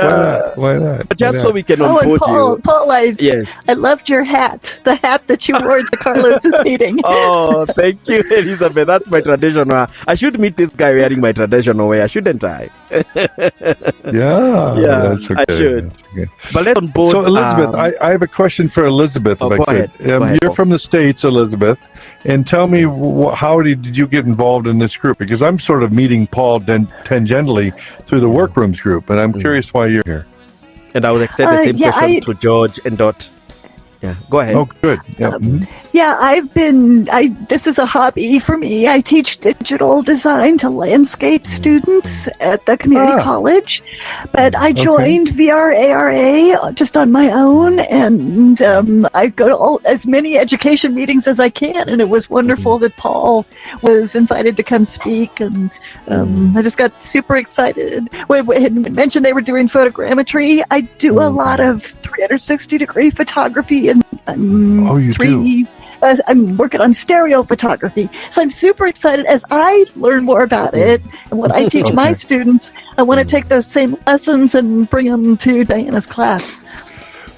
why not? But just so we can onboard you. Paul, I loved your hat. The hat that you wore to Carlos's meeting. Oh, thank you, Elizabeth. That's my traditional. I should meet this guy wearing my traditional wear, shouldn't I? Yeah, that's okay. I should. Okay. But let's onboard. So, Elizabeth, I have a question for Elizabeth. If I could. Go ahead, you're from the States, Elizabeth, and tell me how did you get involved in this group? Because I'm sort of meeting Paul tangentially through the Workrooms group, and I'm curious why you're here. And I would extend the same question to George and Dot. Yeah, go ahead. Oh, good. Yeah. This is a hobby for me. I teach digital design to landscape students at the community college, but I joined VRARA just on my own, and I go to as many education meetings as I can, and it was wonderful that Paul was invited to come speak, and I just got super excited. When we had mentioned they were doing photogrammetry, I do a lot of 360-degree photography, and I'm working on stereo photography. So I'm super excited as I learn more about it. And when I teach my students, I want to take those same lessons and bring them to Diana's class.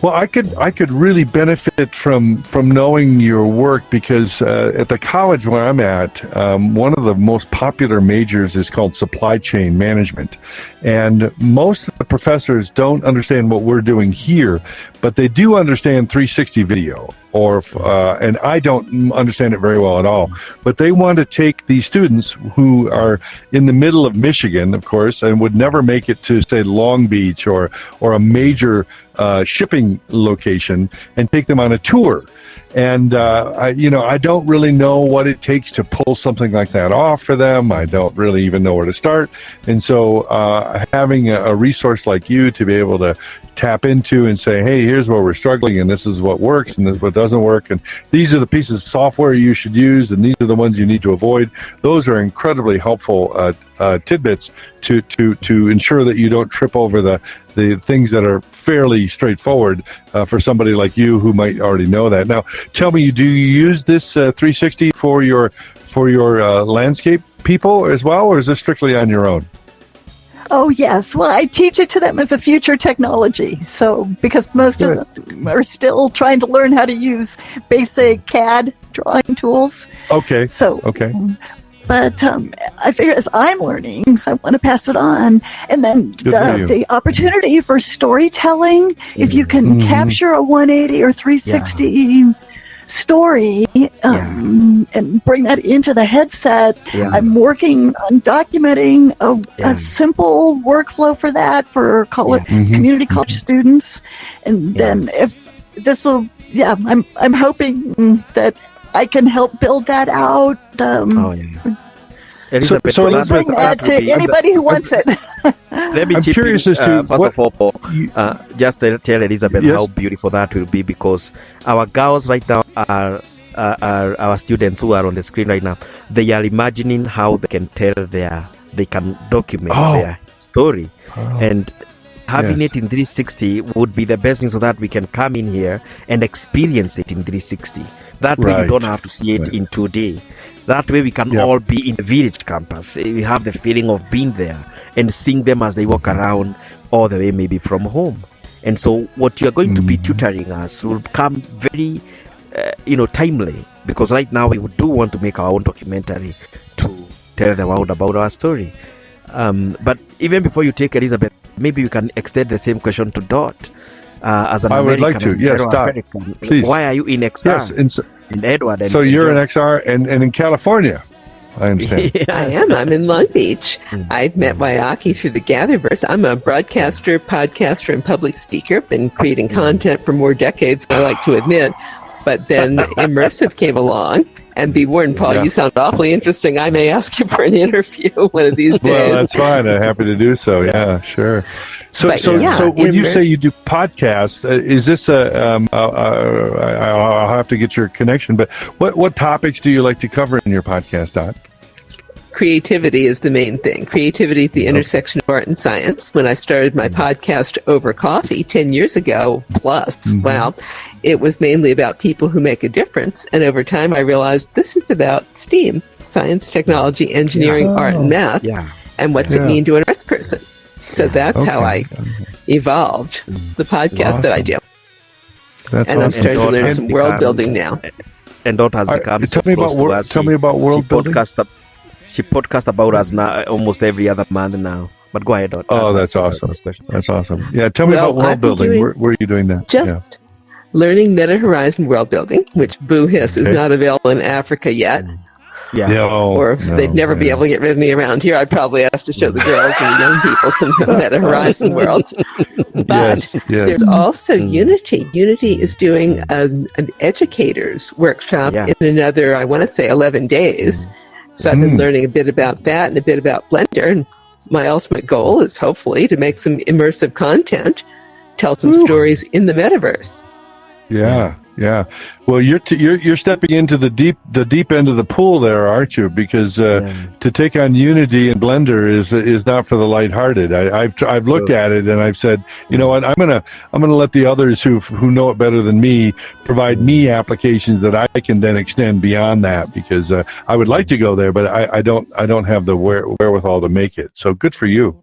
Well, I could really benefit from knowing your work because at the college where I'm at, one of the most popular majors is called supply chain management. And most of the professors don't understand what we're doing here, but they do understand 360 video, and I don't understand it very well at all. But they want to take these students who are in the middle of Michigan, of course, and would never make it to, say, Long Beach or a major shipping location, and take them on a tour. And I don't really know what it takes to pull something like that off for them. I don't really even know where to start. And so having a resource like you to be able to tap into and say, hey, here's where we're struggling, and this is what works, and this is what doesn't work, and these are the pieces of software you should use, and these are the ones you need to avoid. Those are incredibly helpful tidbits to ensure that you don't trip over the things that are fairly straightforward for somebody like you who might already know that. Now, tell me, do you use this 360 for your landscape people as well, or is this strictly on your own? Oh, yes. Well, I teach it to them as a future technology. So, because most of them are still trying to learn how to use basic CAD drawing tools. Okay. So, okay. But I figure as I'm learning, I want to pass it on. And then the opportunity for storytelling, if you can capture a 180 or 360 story and bring that into the headset. I'm working on documenting a simple workflow for that for community college students, and then if this will, I'm hoping that I can help build that out. Elizabeth, so Elizabeth, bring that to anybody who wants it. Let me I'm curious as to first of all, just tell Elizabeth how beautiful that will be, because our girls right now are our students who are on the screen right now. They are imagining how they can they can document their story, and having it in 360 would be the best thing, so that we can come in here and experience it in 360. That way you don't have to see it in 2D. That way we can all be in the village campus. We have the feeling of being there and seeing them as they walk around, all the way maybe from home. And so what you're going to be tutoring us will come very, timely, because right now we do want to make our own documentary to tell the world about our story. But even before you take Elizabeth, maybe you can extend the same question to Dot. As an I would American, like to. Yes, Dot. Please. Why are you in XR? Yes, in Edward. So you're in XR and in California, I understand. I am. I'm in Long Beach. I've met Waiaki through the Gatherverse. I'm a broadcaster, podcaster, and public speaker. Been creating content for more decades than I like to admit. But then Immersive came along. And be warned, Paul, you sound awfully interesting. I may ask you for an interview one of these days. Well, that's fine. I'm happy to do so. Yeah, sure. So when you say you do podcasts, is this I'll have to get your connection, but what topics do you like to cover in your podcast, Dot? Creativity is the main thing. Creativity at the intersection of art and science. When I started my podcast Over Coffee 10 years ago plus, it was mainly about people who make a difference. And over time, I realized this is about STEAM, science, technology, engineering, art, and math. And what's it mean to an arts person? So that's how I evolved the podcast that I do. I'm starting to learn some world building now. And Dot has become tell me about world building. She podcasts about us now almost every other month now. But go ahead, Dot. That's awesome. That's awesome. Yeah, tell me about world building. Where are you doing that? Just learning Meta Horizon world building, which boo hiss is not available in Africa yet. Or if they'd never be able to get rid of me around here, I'd probably have to show the girls and the young people some Meta Horizon worlds. But there's also Unity. Unity is doing an educators workshop in another, I want to say, 11 days. So I've been learning a bit about that and a bit about Blender. And my ultimate goal is hopefully to make some immersive content, tell some stories in the metaverse. Yeah. Well, you're stepping into the deep end of the pool there, aren't you? Because to take on Unity and Blender is not for the lighthearted. I've looked at it and I've said, you know what, I'm gonna let the others who know it better than me provide me applications that I can then extend beyond that, because I would like to go there, but I don't have the wherewithal to make it. So good for you.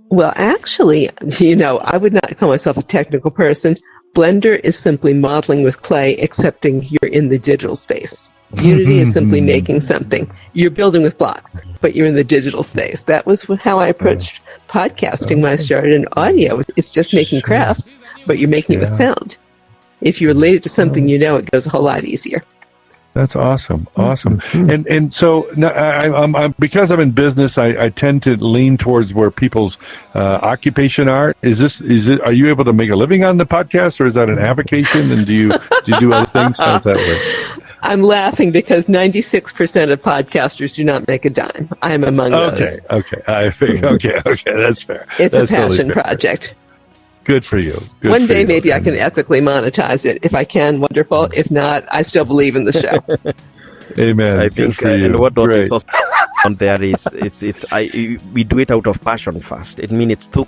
Well, actually, I would not call myself a technical person. Blender is simply modeling with clay, excepting you're in the digital space. Unity is simply making something. You're building with blocks, but you're in the digital space. That was how I approached podcasting when I started in audio. It's just making crafts, but you're making it with sound. If you relate it to something it goes a whole lot easier. That's awesome. And so I'm because I'm in business, I tend to lean towards where people's occupation are. Are you able to make a living on the podcast, or is that an avocation? And do you do other things? How does that work? I'm laughing because 96% of podcasters do not make a dime. I'm among those. Okay. I figure. Okay. That's fair. It's That's a passion totally fair. project. Good for you. One day maybe I can ethically monetize it. If I can, wonderful. If not, I still believe in the show. Amen. I think, and what is also on there is we do it out of passion first. It means it's too.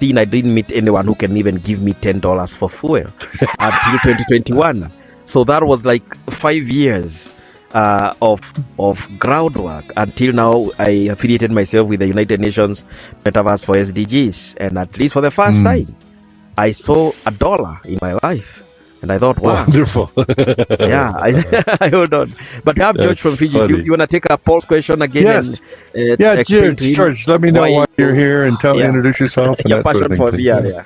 I didn't meet anyone who can even give me $10 for fuel until 2021. So that was like 5 years of groundwork until now. I affiliated myself with the United Nations Metaverse for SDGs, and at least for the first time, I saw $1 in my life, and I thought, wow, wonderful. Yeah, I hold on. But we have George from Fiji. You want to take a Paul's question again? Yes. And, George, let me know why you're here and introduce yourself. And your passion for VR.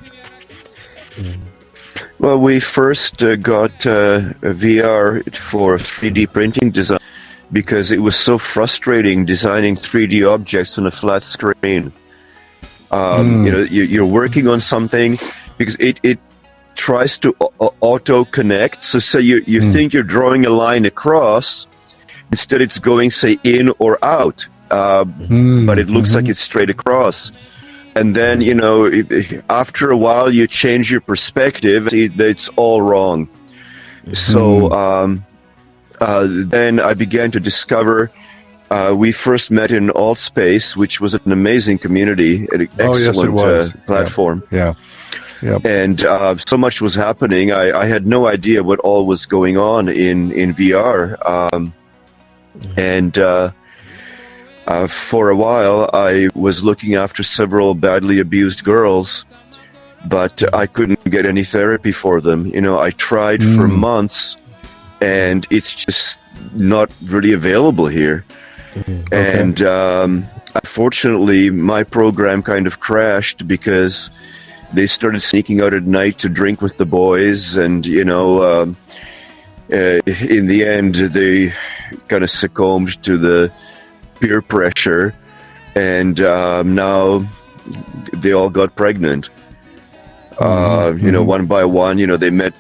Well, we first got VR for 3D printing design because it was so frustrating designing 3D objects on a flat screen. You're working on something because it tries to auto connect. So you think you're drawing a line across, instead it's going, say, in or out, but it looks like it's straight across. And then, after a while, you change your perspective. It's all wrong. So then I began to discover. We first met in AltSpace, which was an amazing community, an excellent platform. Yeah. And so much was happening. I had no idea what all was going on in VR. For a while, I was looking after several badly abused girls, but I couldn't get any therapy for them. I tried for months, and it's just not really available here. And unfortunately, my program kind of crashed because they started sneaking out at night to drink with the boys, and in the end, they kind of succumbed to the peer pressure, and now they all got pregnant. One by one, they met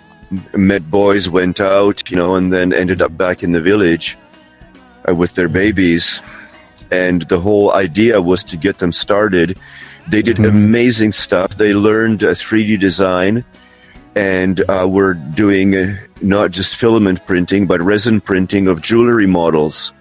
boys, went out, and then ended up back in the village with their babies. And the whole idea was to get them started. They did amazing stuff. They learned 3D design, and were doing not just filament printing, but resin printing of jewelry models.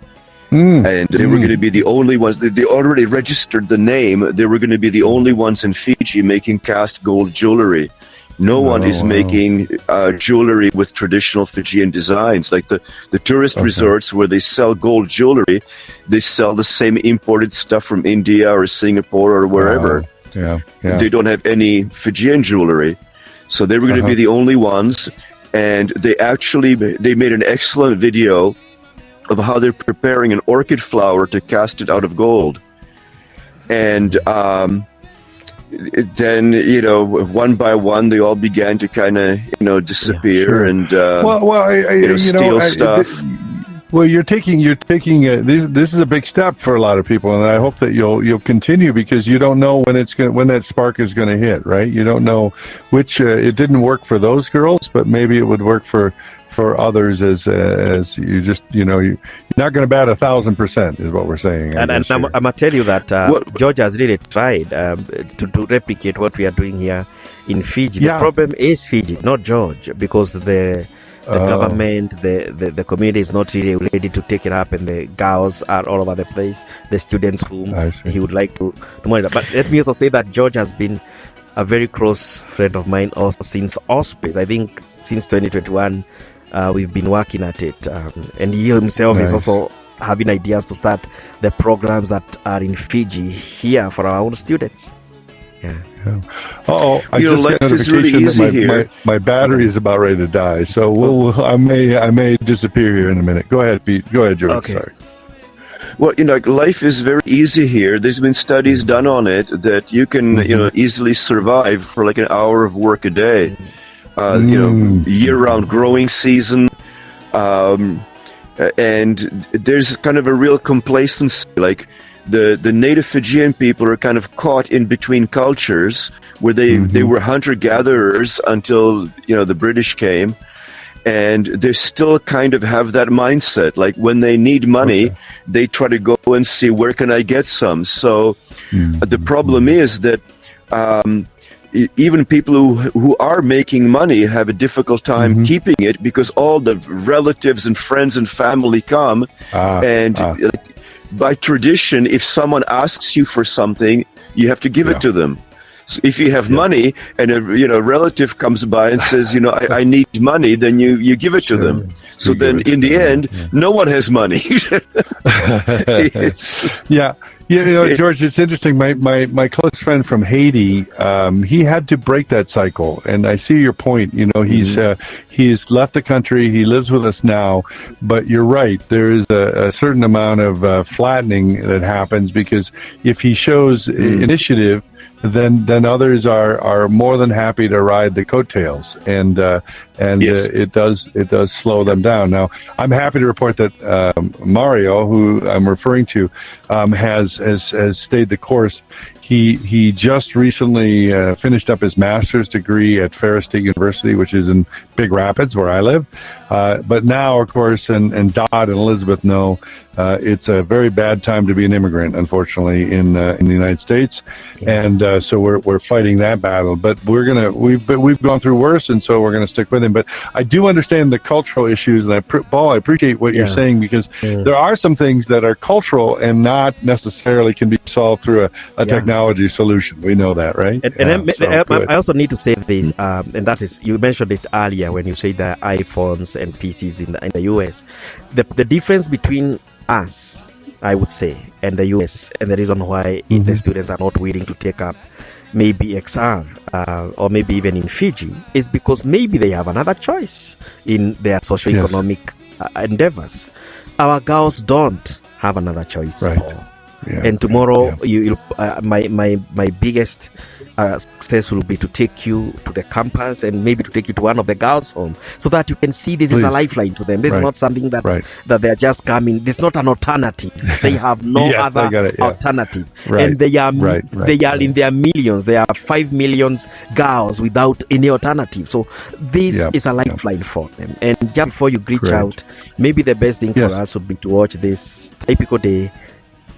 And they were going to be the only ones. They already registered the name. They were going to be the only ones in Fiji making cast gold jewelry. No one is making jewelry with traditional Fijian designs. Like the tourist resorts where they sell gold jewelry, they sell the same imported stuff from India or Singapore or wherever. Yeah. They don't have any Fijian jewelry. So they were going to be the only ones. And they made an excellent video of how they're preparing an orchid flower to cast it out of gold. And then, one by one, they all began to kind of, disappear and steal stuff. You're taking this is a big step for a lot of people, and I hope that you'll continue, because you don't know when that spark is going to hit, right? You don't know which it didn't work for those girls, but maybe it would work for others, as you just you're not going to bat 1,000% is what we're saying. And I'm gonna tell you that George has really tried to replicate what we are doing here in Fiji. The problem is Fiji, not George, because the government, the community is not really ready to take it up, and the girls are all over the place. The students whom he would like to monitor. But let me also say that George has been a very close friend of mine also since AltSpace. I think since 2021. We've been working at it, and he himself is also having ideas to start the programs that are in Fiji here for our own students. I just got a notification that my battery is about ready to die, so I may disappear here in a minute. Go ahead, Pete. Go ahead, George. Okay. Sorry. Well, life is very easy here. There's been studies done on it that you can, easily survive for like an hour of work a day. Year-round growing season, And there's kind of a real complacency. Like the native Fijian people are kind of caught in between cultures where they were hunter-gatherers until the British came, and they still kind of have that mindset. Like when they need money, they try to go and see where can I get some. So the problem is that even people who are making money have a difficult time keeping it, because all the relatives and friends and family come, by tradition, if someone asks you for something, you have to give it to them. So if you have money and a relative comes by and says, I need money, then you give it to them. So then in the end, no one has money. George, it's interesting. My close friend from Haiti, he had to break that cycle, and I see your point. He's left the country. He lives with us now, but you're right. There is a certain amount of flattening that happens, because if he shows initiative, then others are more than happy to ride the coattails, and it does slow them down. Now, I'm happy to report that Mario, who I'm referring to, has stayed the course. He just recently finished up his master's degree at Ferris State University, which is in Big Rapids, where I live. But now, of course, and Dodd and Elizabeth know, it's a very bad time to be an immigrant, unfortunately, in the United States, and so we're fighting that battle. But we've gone through worse, and so we're going to stick with him. But I do understand the cultural issues, and Paul, I appreciate what you're saying, because there are some things that are cultural and not necessarily can be solved through a technology solution. We know that, right? I also need to say this, and that is, you mentioned it earlier when you say the iPhones and PCs in the US. The difference between us, I would say, and the US, and the reason why the students are not willing to take up maybe XR or maybe even in Fiji, is because maybe they have another choice in their socioeconomic endeavors. Our girls don't have another choice, Paul. And tomorrow, my biggest success will be to take you to the campus and maybe to take you to one of the girls' home, so that you can see this is a lifeline to them. This is not something that they're just coming. This is not an alternative. They have no other alternative, and they are in their millions. There are 5 million girls without any alternative. So this is a lifeline for them. And just before you reach out, maybe the best thing for us would be to watch this typical day.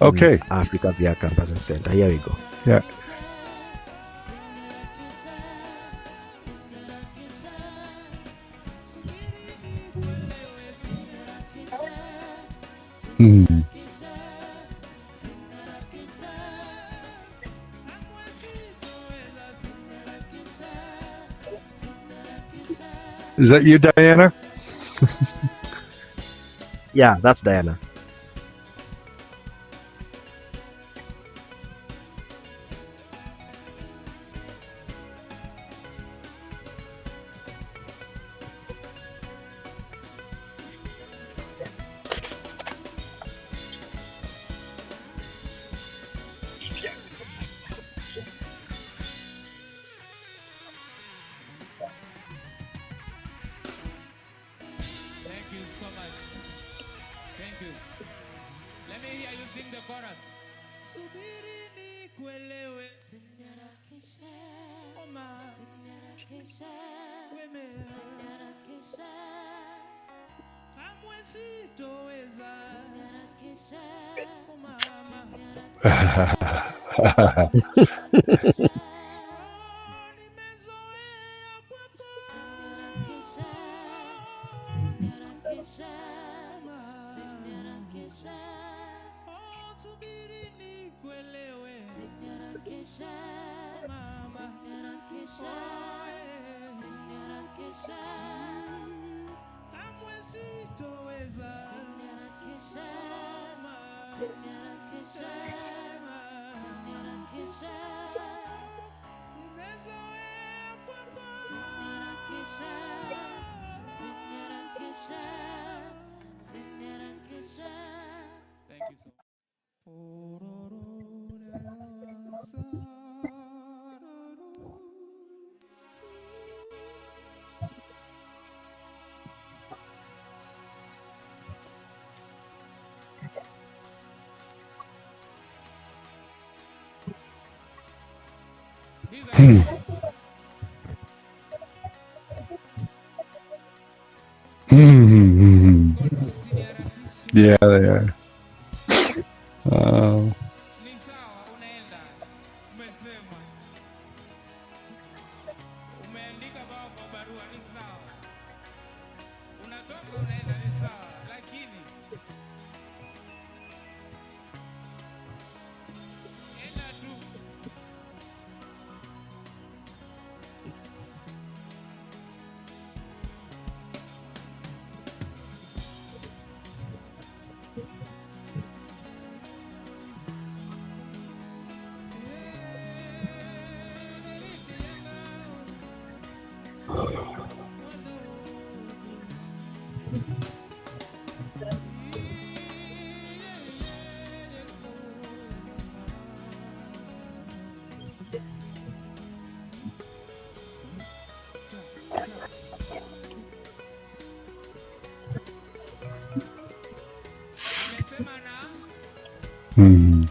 Africa via Campus and Center. Here we go. Yeah. Is that you, Diana? Yeah, that's Diana. Hmm. Hmm. Yeah, they are. Oh. Hmm.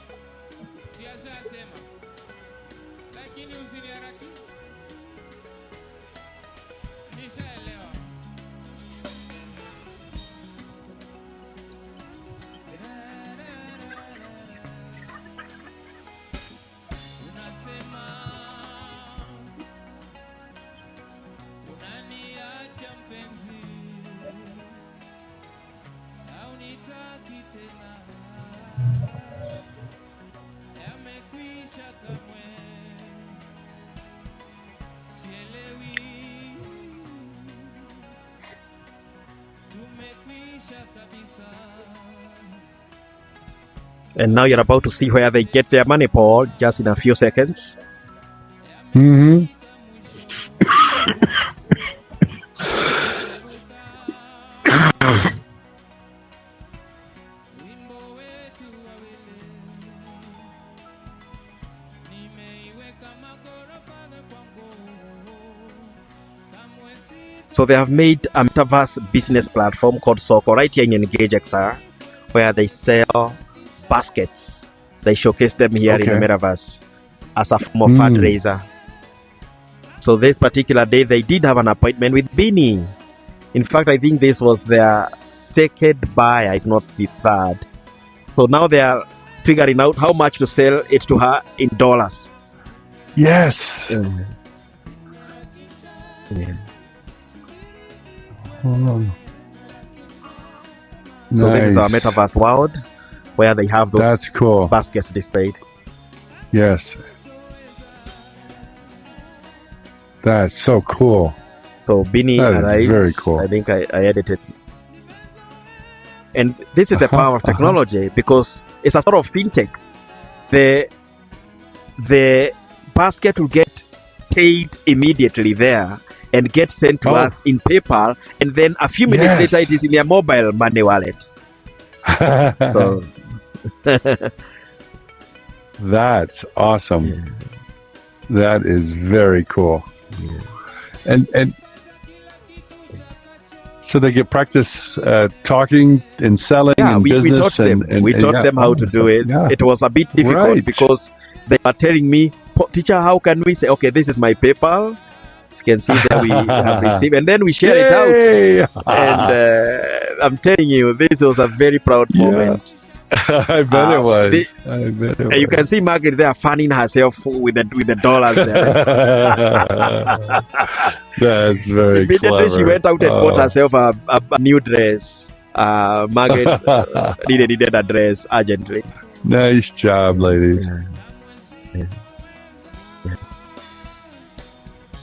And now you're about to see where they get their money, Paul, just in a few seconds. Hmm. So they have made a metaverse business platform called Soko right here in Engage XR, where they sell baskets. They showcase them here in the metaverse as a form of fundraiser. So this particular day, they did have an appointment with Beanie. In fact, I think this was their second buy, if not the third. So now they are figuring out how much to sell it to her in dollars. Yes. Yeah. Oh. So Nice. this is our metaverse world where they have those That's cool. baskets displayed. Yes. That's so cool. So Beanie That is arrives. very cool. I think I edited. And this is the power of technology because it's a sort of fintech. The basket will get paid immediately there and get sent to us in PayPal, and then a few minutes later it is in their mobile money wallet. So that's awesome. Yeah. That is very cool. Yeah. And so they get practice talking and selling and we business. taught them. We taught them how to do it. Yeah. It was a bit difficult because they are telling me, teacher, how can we say, okay, this is my PayPal. You can see that we have received, and then we share it out. And I'm telling you, this was a very proud moment. I bet it was. I bet it was. You can see Margaret there fanning herself with the dollars there. That's very Immediately clever. she went out and bought herself a new dress. Margaret needed a dress urgently. Nice job, ladies. Yeah.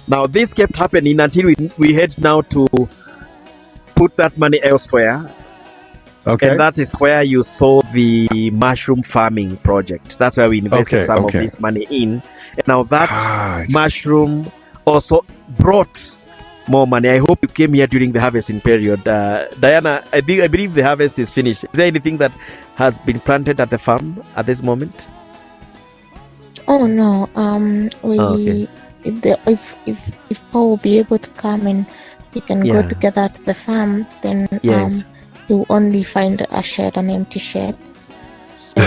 Now this kept happening until we had now to put that money elsewhere. Okay. And that is where you saw the mushroom farming project. That's where we invested some of this money in. And now that mushroom also brought more money. I hope you came here during the harvesting period. Diana, I believe the harvest is finished. Is there anything that has been planted at the farm at this moment? Oh no. If Paul will be able to come and we can go together to the farm, then you only find a shed, an empty shed. So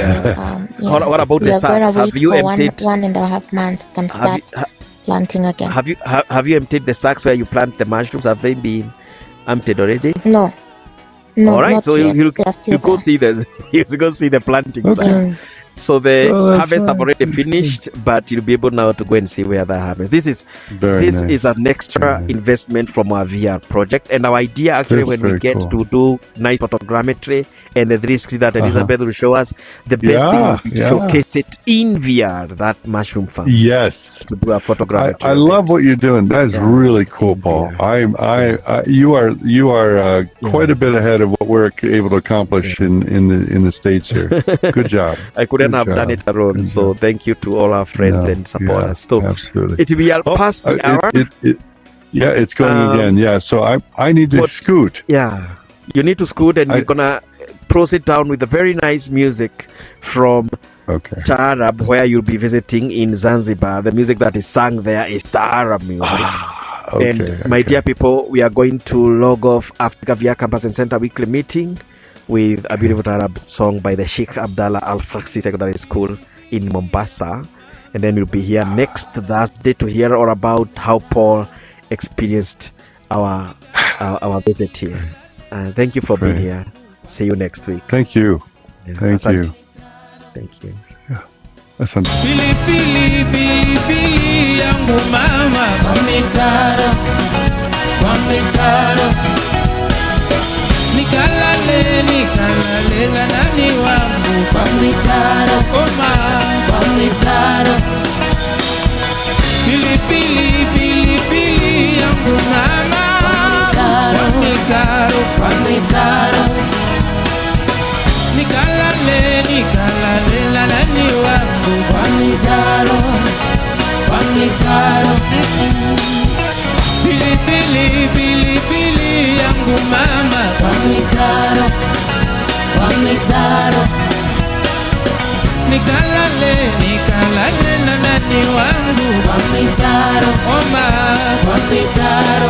what about the sacks? Have you emptied 1.5 months can start planting again. Have you emptied the sacks where you plant the mushrooms? Have they been emptied already? No. No, all right, not so yet. you'll go see the plantings. Okay. So the harvest have right. already finished, but you'll be able now to go and see where that happens. This is nice. is an extra investment from our VR project, and our idea actually when we get to do nice photogrammetry and the 360 that Elizabeth will show us, the best thing will be to showcase it in VR, that mushroom farm. Yes, to do a photogrammetry. I love what you're doing. That's really cool, Paul. You are quite a bit ahead of what we're able to accomplish in the States here. Good job. I couldn't have done it alone. So thank you to all our friends and supporters. So absolutely. It will be past the hour. It's going again. Yeah. So I need to scoot. Yeah. You need to scoot, and we're gonna proceed down with a very nice music from Taarab, where you'll be visiting in Zanzibar. The music that is sung there is Taarab music. My dear people, we are going to log off Africa VR Campus and Center weekly meeting with a beautiful Taarab song by the Sheikh Abdallah Al Faksi Secondary School in Mombasa. And then we'll be here next Thursday to hear all about how Paul experienced our visit here. Thank you for being here. See you next week. Thank you. Thank you. Thank you. Nikalale na nani wangu kwa mitaro, kwa mitaro. Pilipili yangu mama, kwa mitaro. Nikalale na nani wangu kwa mitaro, kwa mitaro. Pilipili yangu mama, kwa mitaro, kwa mitaro. Nikalale na nani wangu kwa mitaro, kwa mitaro.